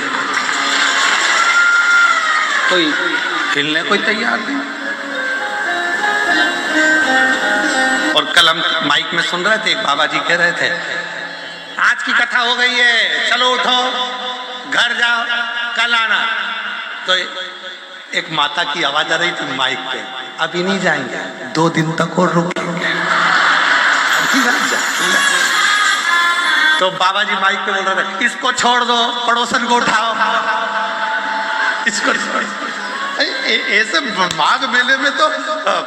Speaker 1: कोई हिलने कोई तैयार नहीं। और कल हम माइक में सुन रहे थे, एक बाबा जी कह रहे थे आज की कथा हो गई है, चलो उठो घर जाओ कल आना। तो एक माता की आवाज आ रही थी माइक पे, अभी नहीं जाएंगे, 2 दिन तक और रुकेंगे। तो बाबा जी माइक पे बोल रहे थे, इसको छोड़ दो, पड़ोसन को उठाओ, इसको छोड़। ऐसे माघ मेले में तो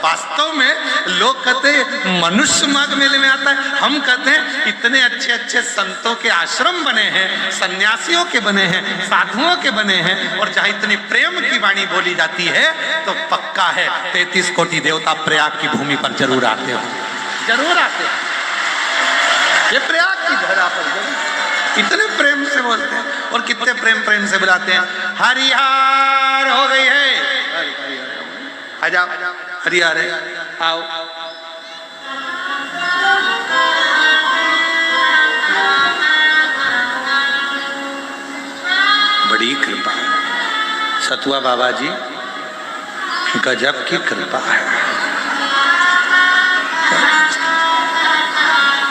Speaker 1: वास्तव में लोग कहते हैं मनुष्य माघ मेले में आता है, हम कहते हैं इतने अच्छे अच्छे संतों के आश्रम बने हैं, सन्यासियों के बने हैं, साधुओं के बने हैं, और जहां इतनी प्रेम की वाणी बोली जाती है तो पक्का है 33 कोटि देवता प्रयाग की भूमि पर जरूर आते हो, जरूर आते हैं। ये प्रयाग की धरा पर इतने प्रेम से बोलते हैं, और कितने प्रेम से बुलाते हैं। हरिहर हो गई है, आ जाओ, हरिहर है, आओ। बड़ी कृपा है सतुआ बाबा जी, गजब की कृपा है।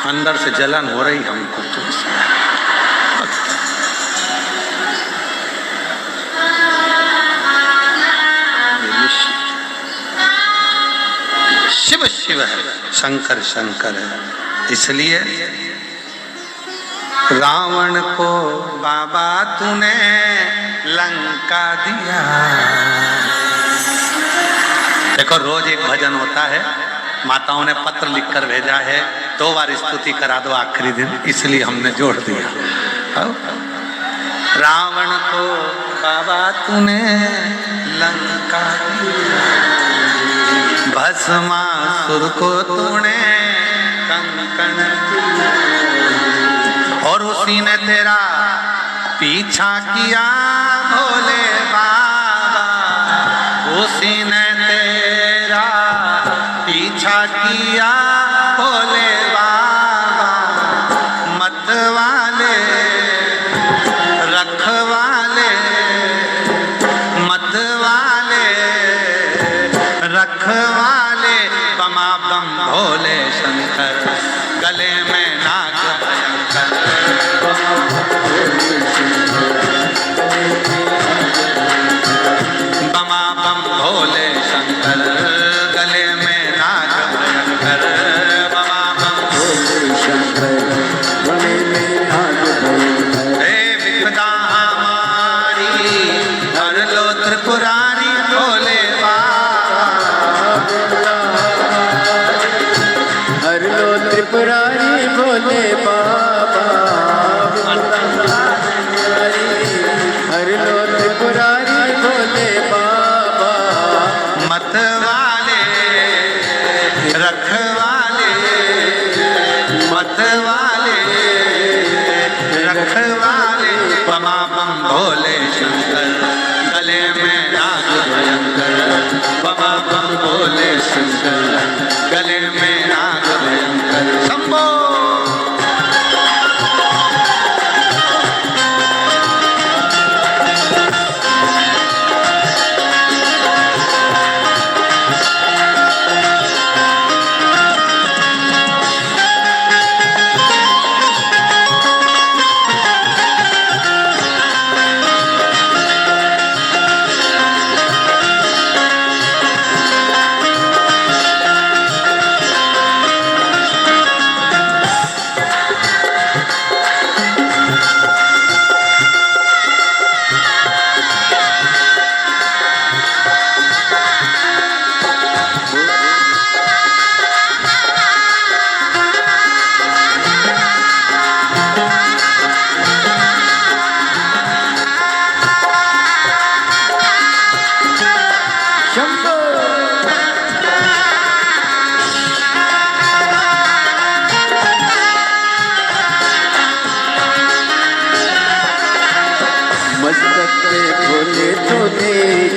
Speaker 1: अंदर से जलन हो रही हमको तुमसे। शिव शिव है, शंकर शंकर है। इसलिए रावण को बाबा तूने लंका दिया। देखो रोज एक भजन होता है, माताओं ने पत्र लिखकर भेजा है, 2 बार स्तुति करा दो आखिरी दिन, इसलिए हमने जोड़ दिया। रावण को बाबा तूने लंका दिया, भस्मासुर को तूने कंकण, और उसी ने तेरा पीछा किया भोले बाबा, उसी ने तेरा पीछा किया भोले बाबा। मतवाले रखवाले, मतवाले रखवाले, बमा बम भोले शंकर, गले में नाग भयंकर। बमा बम भोले शंकर, गले में नाग भयंकर। बमा बम भोले शंकर, गले में नाग भयंकर। हे विपदा हमारी हर लो त्रिपुरारी भोले
Speaker 3: त्रिपुरारी भोले बाबा, हर लो त्रिपुरारी भोले बाबा।
Speaker 1: मतवाले रखवाले, मतवाले रखवाले, बमा बम भोले शंकर, गले में नाग भयंकर। बमा बम भोले शंकर, गले में नाग भयंकर। शंभो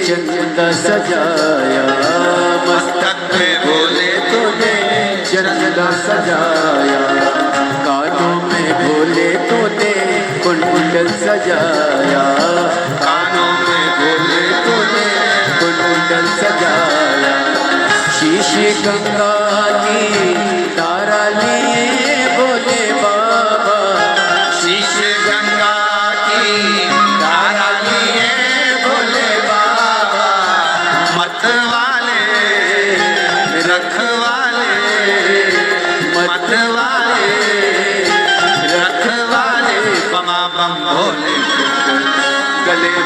Speaker 3: चंदा सजाया, मस्तक में भोले तूने चंदा सजाया, कानों में भोले तूने कुंडल सजाया, कानों में भोले तूने कुंडल सजाया। शीशे गंगा की तारा लिए भोले बाबा, शीशे गंगा की तारा लिए भोले बाबा।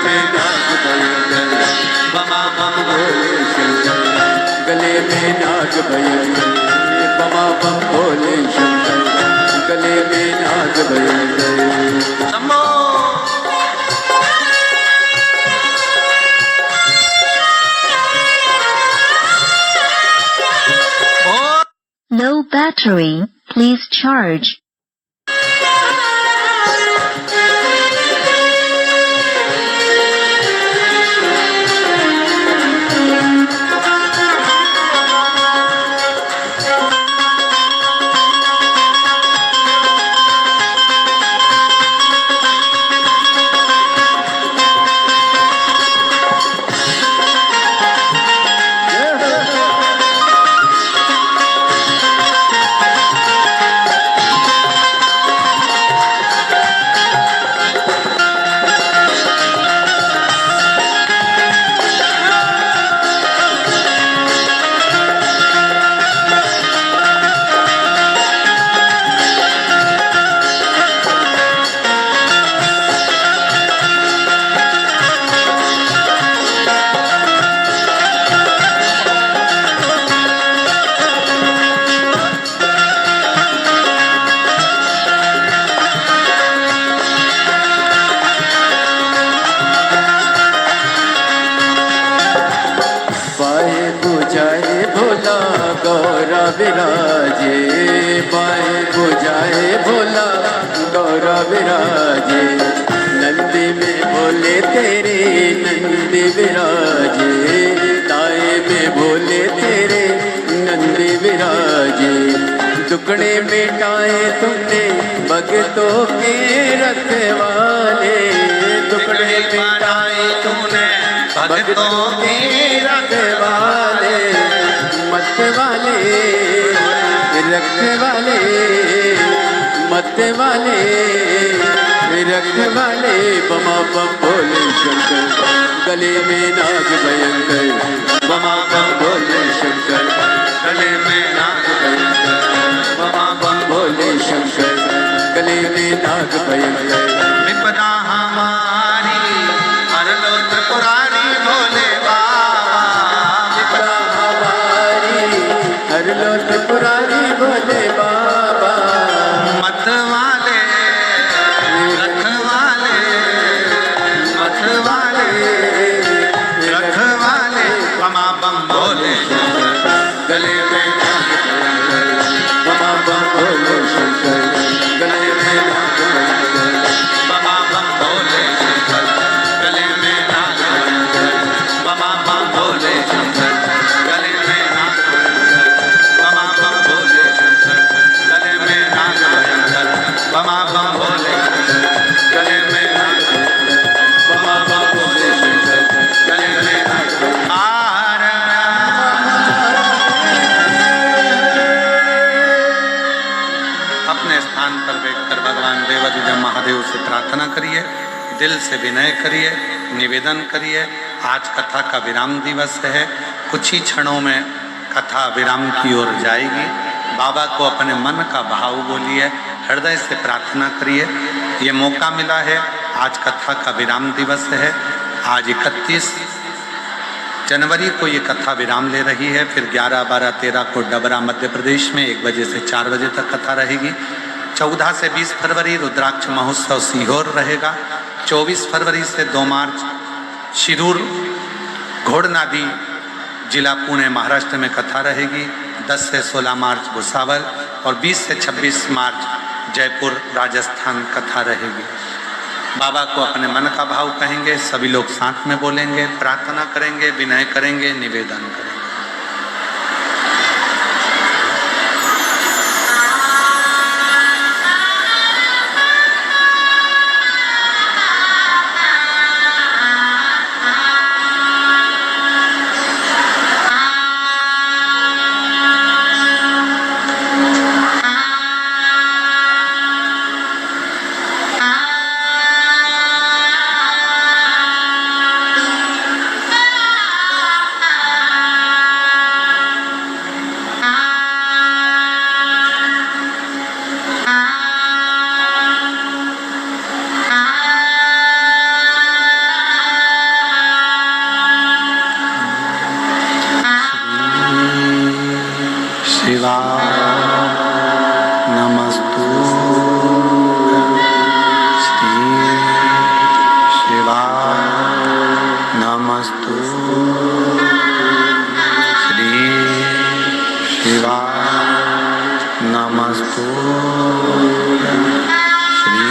Speaker 3: में नाग भयंकर बमा बम भोले शंकर गले में नाग भयंकर बमा बम भोले शंकर गले में नाग भयंकर
Speaker 1: Shambho
Speaker 2: Low battery, please charge.
Speaker 3: Gaura विराजे पाए बुझाए भोला गौरा विराजे नंदी में भोले तेरे नंदी विराजे ताए में भोले तेरे नंदी विराजे टुकड़े मिटाए तुमने भगतों के रखवाले टुकड़े मिटाए तुमने भगतों के रखवाले मत वाले रखवाले मत वाले रखवाले बमा बम भोले शंकर गले में नाग भयंकर बमा बम भोले शंकर गले में नाग भयंकर बमा बम भोले शंकर गले में नाग भयंकर
Speaker 1: विपदा हमारी हर लो त्रिपुरारी भोले बाबा
Speaker 3: विपदा हमारी हर लो त्रिपुरारी भोले बाबा
Speaker 1: मत वाले रखवाले मत वाले रखवाले बमा बम भोले
Speaker 3: गले में नाग भयंकर बमा बम भोले शंकर गले में नाग भयंकर
Speaker 1: बमा बम भोले शंकर गले में नाग भयंकर बमा बम भोले शंकर गले में नाग भयंकर बमा बम भोले शंकर गले में नाग भयंकर बमा बम भोले शंकर गले में नाग बमा बम भोले शंकर गले में नाग अपने स्थान पर बैठकर भगवान देवाधिदेव महादेव से प्रार्थना करिए, दिल से विनय करिए, निवेदन करिए। आज कथा का विराम दिवस है, कुछ ही क्षणों में कथा विराम की ओर जाएगी। बाबा को अपने मन का भाव बोलिए, हृदय से प्रार्थना करिए। ये मौका मिला है, आज कथा का विराम दिवस है। आज 31 जनवरी को ये कथा विराम ले रही है। फिर 11, 12, 13 को डबरा मध्य प्रदेश में 1 बजे से 4 बजे तक कथा रहेगी। 14 से 20 फरवरी रुद्राक्ष महोत्सव सीहोर रहेगा। 24 फरवरी से 2 मार्च शिरूर घोड़नादी जिला पुणे महाराष्ट्र में कथा रहेगी। 10 से 16 मार्च भुसावल और 20 से 26 मार्च जयपुर राजस्थान कथा रहेगी। बाबा को अपने मन का भाव कहेंगे, सभी लोग साथ में बोलेंगे, प्रार्थना करेंगे, विनय करेंगे, निवेदन करेंगे। नमस्तु श्री शिवाय नमस्तु श्री शिवाय नमस्तु श्री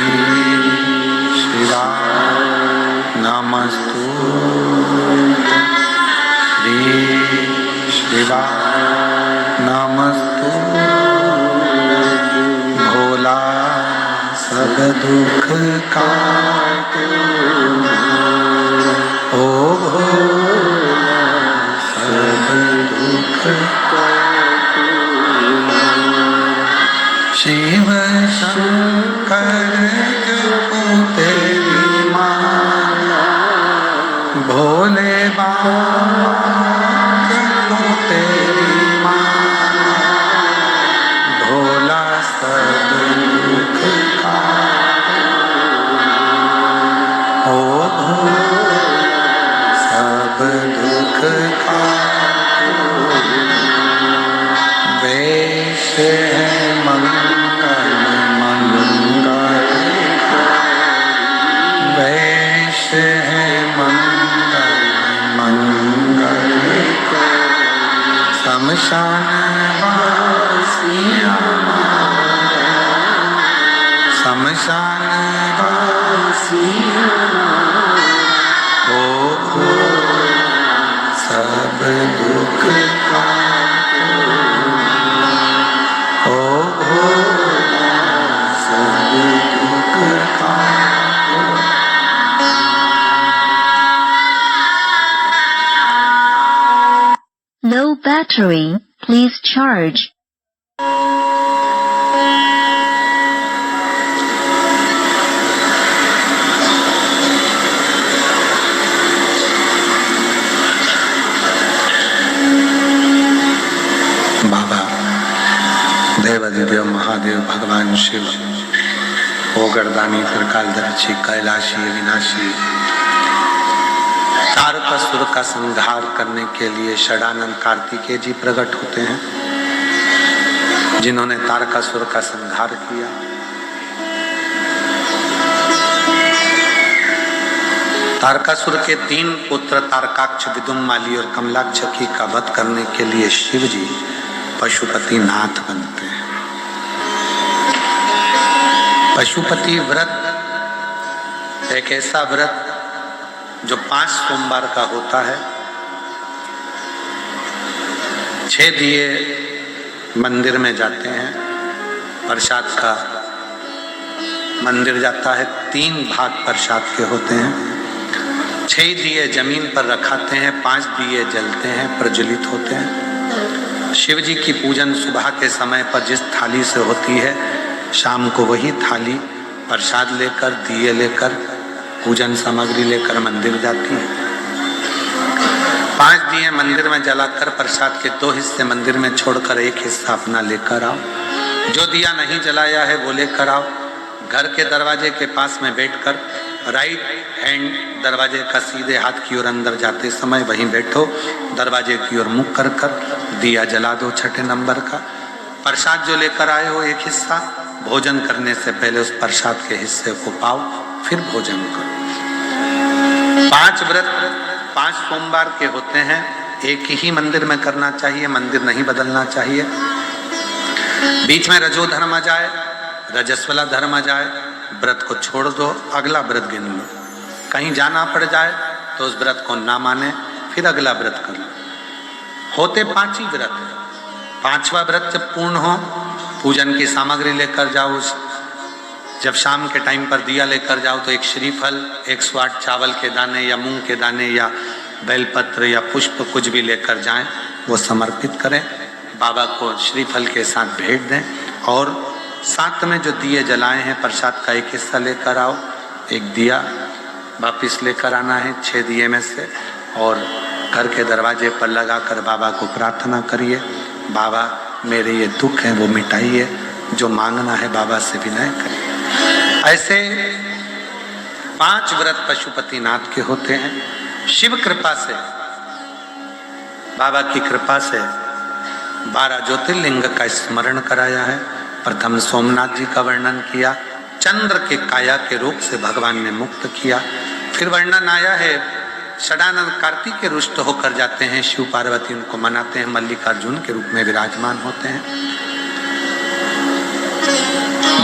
Speaker 1: शिवाय नमस्तु श्री शिवाय नमस्तु भोला सब दुख काटो ओ भोला सब दुख काटो शिव शंकर जपो तेरी माला भोले बाबा जपो तेरी माला भोला सब दुख काटो ओ भोला सब दुख काटो वेश है मंगल मंगल वेश है मंगल मंगल शमशान वासी हमारा शमशान वासी ओ भोला सब दुख काटो ओ भोला सब दुख काटो
Speaker 2: Low battery, please charge.
Speaker 1: बाबा देवाधिदेव महादेव भगवान शिव ओ गर्दानी त्रिकालदर्शी कैलाशी अविनाशी तारकासुर का संहार करने के लिए षडानंद कार्तिकेय जी प्रकट होते हैं जिन्होंने तारकासुर का संहार किया। तारकासुर के 3 पुत्र तारकाक्ष विदुम्माली और कमलाक्ष की का वध करने के लिए शिव जी पशुपति नाथ बनते हैं। पशुपति व्रत एक ऐसा व्रत जो 5 सोमवार का होता है। 6 दिए मंदिर में जाते हैं, प्रसाद का मंदिर जाता है, 3 भाग प्रसाद के होते हैं। 6 दिए जमीन पर रखाते हैं, 5 दिए जलते हैं, प्रज्वलित होते हैं। शिव जी की पूजन सुबह के समय पर जिस थाली से होती है, शाम को वही थाली प्रसाद लेकर दिए लेकर पूजन सामग्री लेकर मंदिर जाती है। 5 दिए मंदिर में जलाकर प्रसाद के 2 हिस्से मंदिर में छोड़कर 1 हिस्सा अपना लेकर आओ। जो दिया नहीं जलाया है वो लेकर आओ। घर के दरवाजे के पास में बैठकर राइट हैंड दरवाजे का सीधे हाथ की ओर अंदर जाते समय वहीं बैठो, दरवाजे की ओर मुख कर कर दिया जला दो 6ठे नंबर का। प्रसाद जो लेकर आए हो 1 हिस्सा, भोजन करने से पहले उस प्रसाद के हिस्से को पाओ, फिर भोजन करो। 5 व्रत 5 सोमवार के होते हैं। एक ही मंदिर में करना चाहिए, मंदिर नहीं बदलना चाहिए। बीच में रजो धर्म आ जाए, रजस्वला धर्म आ जाए, व्रत को छोड़ दो, अगला व्रत गिन लो। कहीं जाना पड़ जाए तो उस व्रत को ना माने, फिर अगला व्रत कर लो। होते 5 ही व्रत। 5वां व्रत जब पूर्ण हो, पूजन की सामग्री लेकर जाओ। जब शाम के टाइम पर दिया लेकर जाओ तो एक श्रीफल, 108 चावल के दाने या मूंग के दाने या बेलपत्र या पुष्प कुछ भी लेकर जाएं, वो समर्पित करें, बाबा को श्रीफल के साथ भेंट दें। और साथ में जो दिए जलाए हैं प्रसाद का 1 हिस्सा लेकर आओ। 1 दिया वापिस लेकर आना है 6 दिए में से, और घर के दरवाजे पर लगाकर बाबा को प्रार्थना करिए, बाबा मेरे ये दुख हैं वो मिटाइए, जो मांगना है बाबा से विनय करिए। ऐसे 5 व्रत पशुपति नाथ के होते हैं। शिव कृपा से, बाबा की कृपा से 12 ज्योतिर्लिंग का स्मरण कराया है। प्रथम सोमनाथ जी का वर्णन किया, चंद्र के काया के रोग से भगवान ने मुक्त किया। फिर वर्णन आया है षडानंद कार्तिक के रुष्ट होकर जाते हैं, शिव पार्वती उनको मनाते हैं, मल्लिकार्जुन के रूप में विराजमान होते हैं।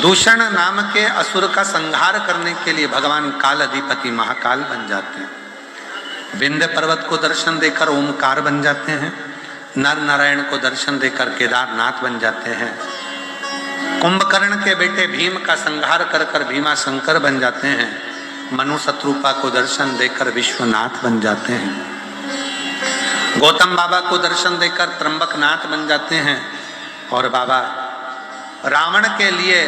Speaker 1: दूषण नाम के असुर का संहार करने के लिए भगवान काल अधिपति महाकाल बन जाते हैं। विंध्य पर्वत को दर्शन देकर ओमकार बन जाते हैं। नर नारायण को दर्शन देकर केदारनाथ बन जाते हैं। कुंभकर्ण के बेटे भीम का संहार कर कर भीमा शंकर बन जाते हैं। मनु शत्रुपा को दर्शन देकर विश्वनाथ बन जाते हैं। गौतम बाबा को दर्शन देकर त्र्यंबकनाथ बन जाते हैं। और बाबा रावण के लिए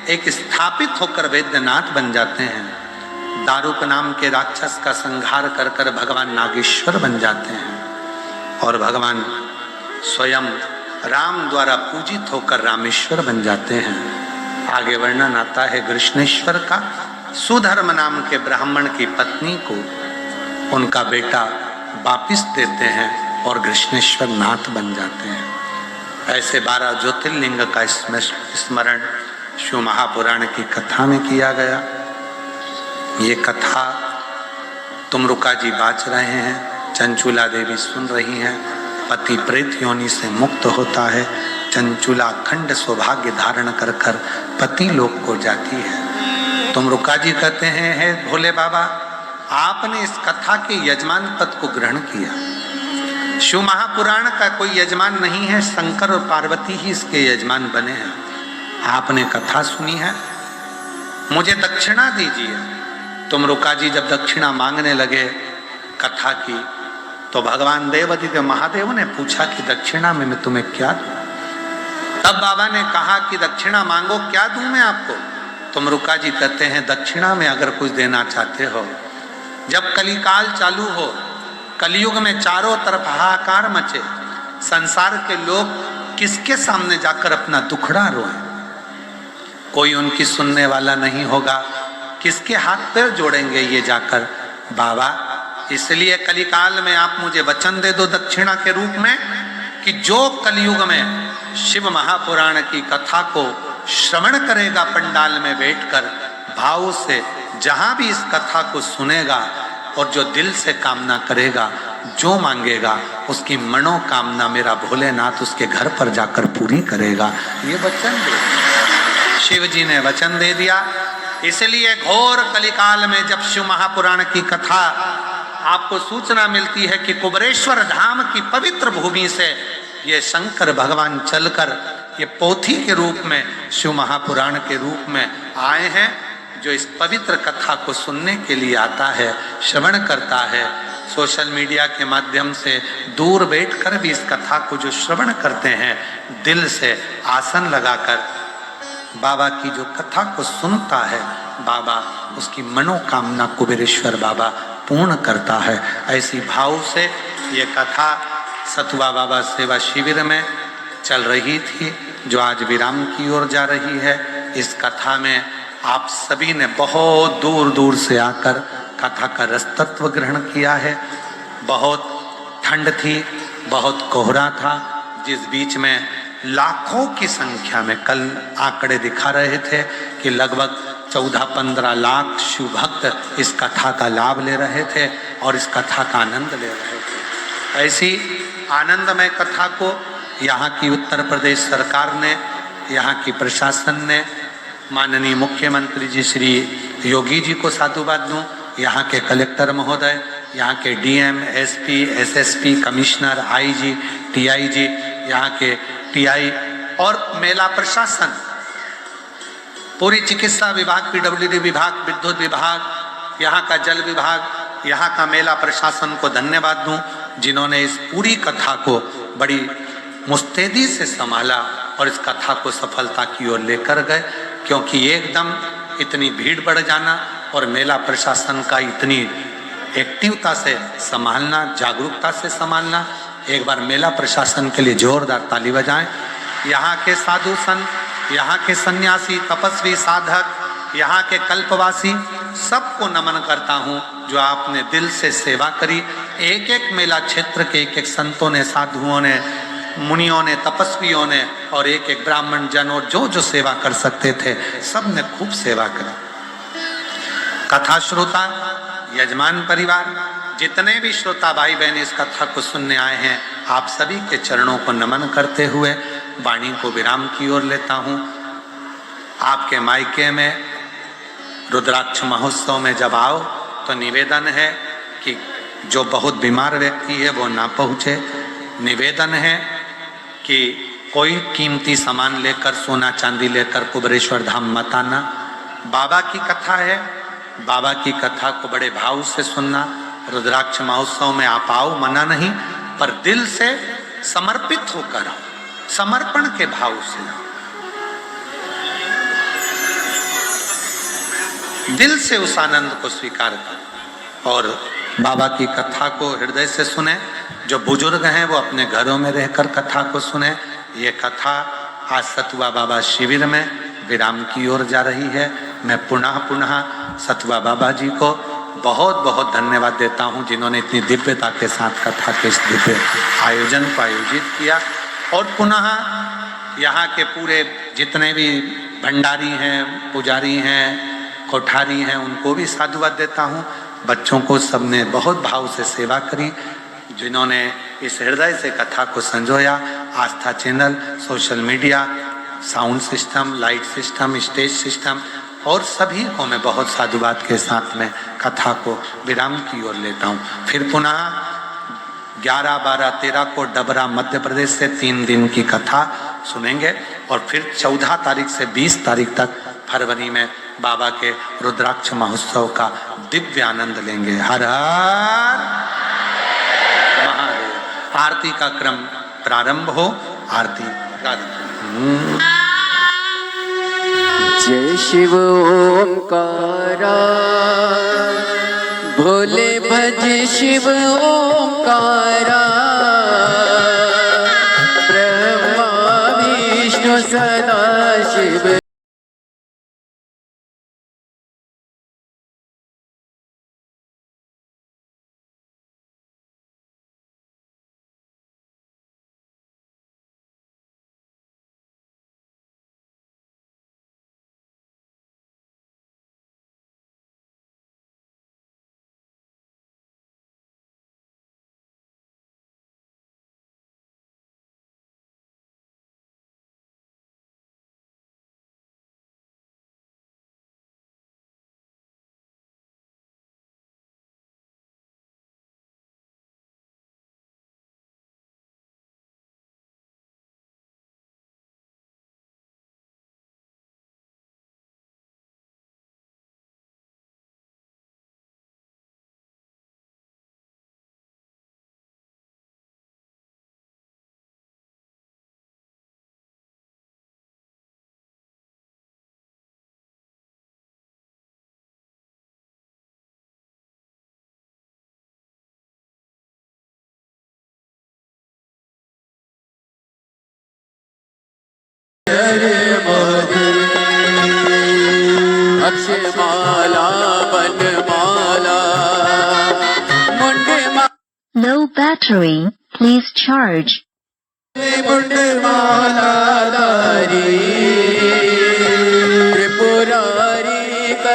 Speaker 1: एक स्थापित होकर वैद्यनाथ बन जाते हैं। दारुक नाम के राक्षस का संहार कर कर भगवान नागेश्वर बन जाते हैं। और भगवान स्वयं राम द्वारा पूजित होकर रामेश्वर बन जाते हैं। आगे वर्णन आता है कृष्णेश्वर का। सुधर्म नाम के ब्राह्मण की पत्नी को उनका बेटा वापिस देते हैं और कृष्णेश्वर नाथ बन जाते हैं। ऐसे 12 ज्योतिर्लिंग का स्मरण शिव महापुराण की कथा में किया गया। ये कथा तुमरुका जी बाच रहे हैं, चंचुला देवी सुन रही हैं। पति प्रेत योनि से मुक्त होता है। चंचुला अखंड सौभाग्य धारण कर कर पति लोक को जाती है। तुमरुका जी कहते हैं, हे भोले बाबा, आपने इस कथा के यजमान पद को ग्रहण किया। शिव महापुराण का कोई यजमान नहीं है, शंकर और पार्वती ही इसके यजमान बने हैं। आपने कथा सुनी है, मुझे दक्षिणा दीजिए। तुमरुका जी जब दक्षिणा मांगने लगे कथा की, तो भगवान देवादिदेव महादेव ने पूछा कि दक्षिणा में मैं तुम्हें क्या दूं? तब बाबा ने कहा कि दक्षिणा मांगो, क्या दूं मैं आपको? तुमरुका जी कहते हैं, दक्षिणा में अगर कुछ देना चाहते हो, जब कलिकाल चालू हो, कलयुग में चारों तरफ हाहाकार मचे, संसार के लोग किसके सामने जाकर अपना दुखड़ा रोएं? कोई उनकी सुनने वाला नहीं होगा। किसके हाथ पैर जोड़ेंगे ये जाकर? बाबा, इसलिए कलिकाल में आप मुझे वचन दे दो दक्षिणा के रूप में कि जो कलयुग में शिव महापुराण की कथा को श्रवण करेगा पंडाल में बैठकर भाव से, जहां भी इस कथा को सुनेगा और जो दिल से कामना करेगा, जो मांगेगा, उसकी मनोकामना मेरा भोलेनाथ उसके घर पर जाकर पूरी करेगा। ये वचन दे, शिव जी ने वचन दे दिया। इसलिए घोर कलिकाल में जब शिव महापुराण की कथा आपको सूचना मिलती है कि कुबरेश्वर धाम की पवित्र भूमि से ये शंकर भगवान चलकर ये पोथी के रूप में शिव महापुराण के रूप में आए हैं, जो इस पवित्र कथा को सुनने के लिए आता है, श्रवण करता है, सोशल मीडिया के माध्यम से दूर बैठकर भी इस कथा को जो श्रवण करते हैं, दिल से आसन लगाकर बाबा की जो कथा को सुनता है, बाबा उसकी मनोकामना कुबेरेश्वर बाबा पूर्ण करता है। ऐसी भाव से ये कथा सतुआ बाबा सेवा शिविर में चल रही थी, जो आज विराम की ओर जा रही है। इस कथा में आप सभी ने बहुत दूर दूर से आकर कथा का रसतत्व ग्रहण किया है। बहुत ठंड थी, बहुत कोहरा था, जिस बीच में लाखों की संख्या में कल आंकड़े दिखा रहे थे कि लगभग 14-15 लाख शिव भक्त इस कथा का लाभ ले रहे थे और इस कथा का आनंद ले रहे थे। ऐसी आनंदमय कथा को यहाँ की उत्तर प्रदेश सरकार ने, यहाँ की प्रशासन ने, माननीय मुख्यमंत्री जी श्री योगी जी को साधुवाद दूं, यहाँ के कलेक्टर महोदय, यहाँ के DM, SP, SSP, commissioner, IG, TIG, यहाँ के टीआई और मेला प्रशासन, पूरी चिकित्सा विभाग, पीडब्ल्यूडी विभाग, विद्युत विभाग, यहाँ का जल विभाग, यहाँ का मेला प्रशासन को धन्यवाद दूं, जिन्होंने इस पूरी कथा को बड़ी मुस्तैदी से संभाला और इस कथा को सफलता की ओर लेकर गए। क्योंकि एकदम इतनी भीड़ बढ़ जाना और मेला प्रशासन का इतनी एक्टिवता से संभालना, जागरूकता से संभालना, एक बार मेला प्रशासन के लिए जोरदार ताली बजाएं। यहाँ के साधु संत, यहाँ के सन्यासी, तपस्वी, साधक, यहाँ के कल्पवासी, सबको नमन करता हूँ जो आपने दिल से सेवा करी। एक एक मेला क्षेत्र के एक एक संतों ने, साधुओं ने मुनियों ने, तपस्वियों ने और एक एक ब्राह्मण जन और जो जो सेवा कर सकते थे सब ने खूब सेवा करी। कथा श्रोता, यजमान परिवार, जितने भी श्रोता भाई बहन इस कथा को सुनने आए हैं, आप सभी के चरणों को नमन करते हुए वाणी को विराम की ओर लेता हूं। आपके मायके में रुद्राक्ष महोत्सव में जब आओ तो निवेदन है कि जो बहुत बीमार व्यक्ति है वो ना पहुंचे। निवेदन है कि कोई कीमती सामान लेकर, सोना चांदी लेकर कुबेरेश्वर धाम मत आना। बाबा की कथा है, बाबा की कथा को बड़े भाव से सुनना। रुद्राक्ष महोत्सव में आप आओ, मना नहीं, पर दिल से समर्पित होकर आओ, समर्पण के भाव से आओ, दिल से उस आनंद को स्वीकार करो और बाबा की कथा को हृदय से सुने। जो बुजुर्ग हैं वो अपने घरों में रहकर कथा को सुने। ये कथा आज सतुआ बाबा शिविर में विराम की ओर जा रही है। मैं पुनः सतुआ बाबा जी को बहुत बहुत धन्यवाद देता हूं, जिन्होंने इतनी दिव्यता के साथ कथा के इस दिव्य आयोजन को आयोजित किया। और पुनः यहाँ के पूरे जितने भी भंडारी हैं, पुजारी हैं, कोठारी हैं, उनको भी साधुवाद देता हूँ। बच्चों को सबने बहुत भाव से सेवा करी, जिन्होंने इस हृदय से कथा को संजोया। Aastha channel, social media, sound system, light system, stage system और सभी को मैं बहुत साधुवाद के साथ में कथा को विराम की ओर लेता हूँ। फिर पुनः 11, 12, 13 को डबरा मध्य प्रदेश से 3 दिन की कथा सुनेंगे और फिर 14 तारीख से 20 तारीख तक फरवरी में बाबा के रुद्राक्ष महोत्सव का दिव्य आनंद लेंगे। हर हर महादेव। आरती का क्रम प्रारंभ हो। आरती प्रारंभ।
Speaker 3: जय शिव ओंकारा, भोले भज शिव ओंकारा, ब्रह्मा विष्णु सदा शिव। अक्षमाला बनमाला मुंडे
Speaker 2: Low battery, please charge.
Speaker 3: मुंडमाला दारी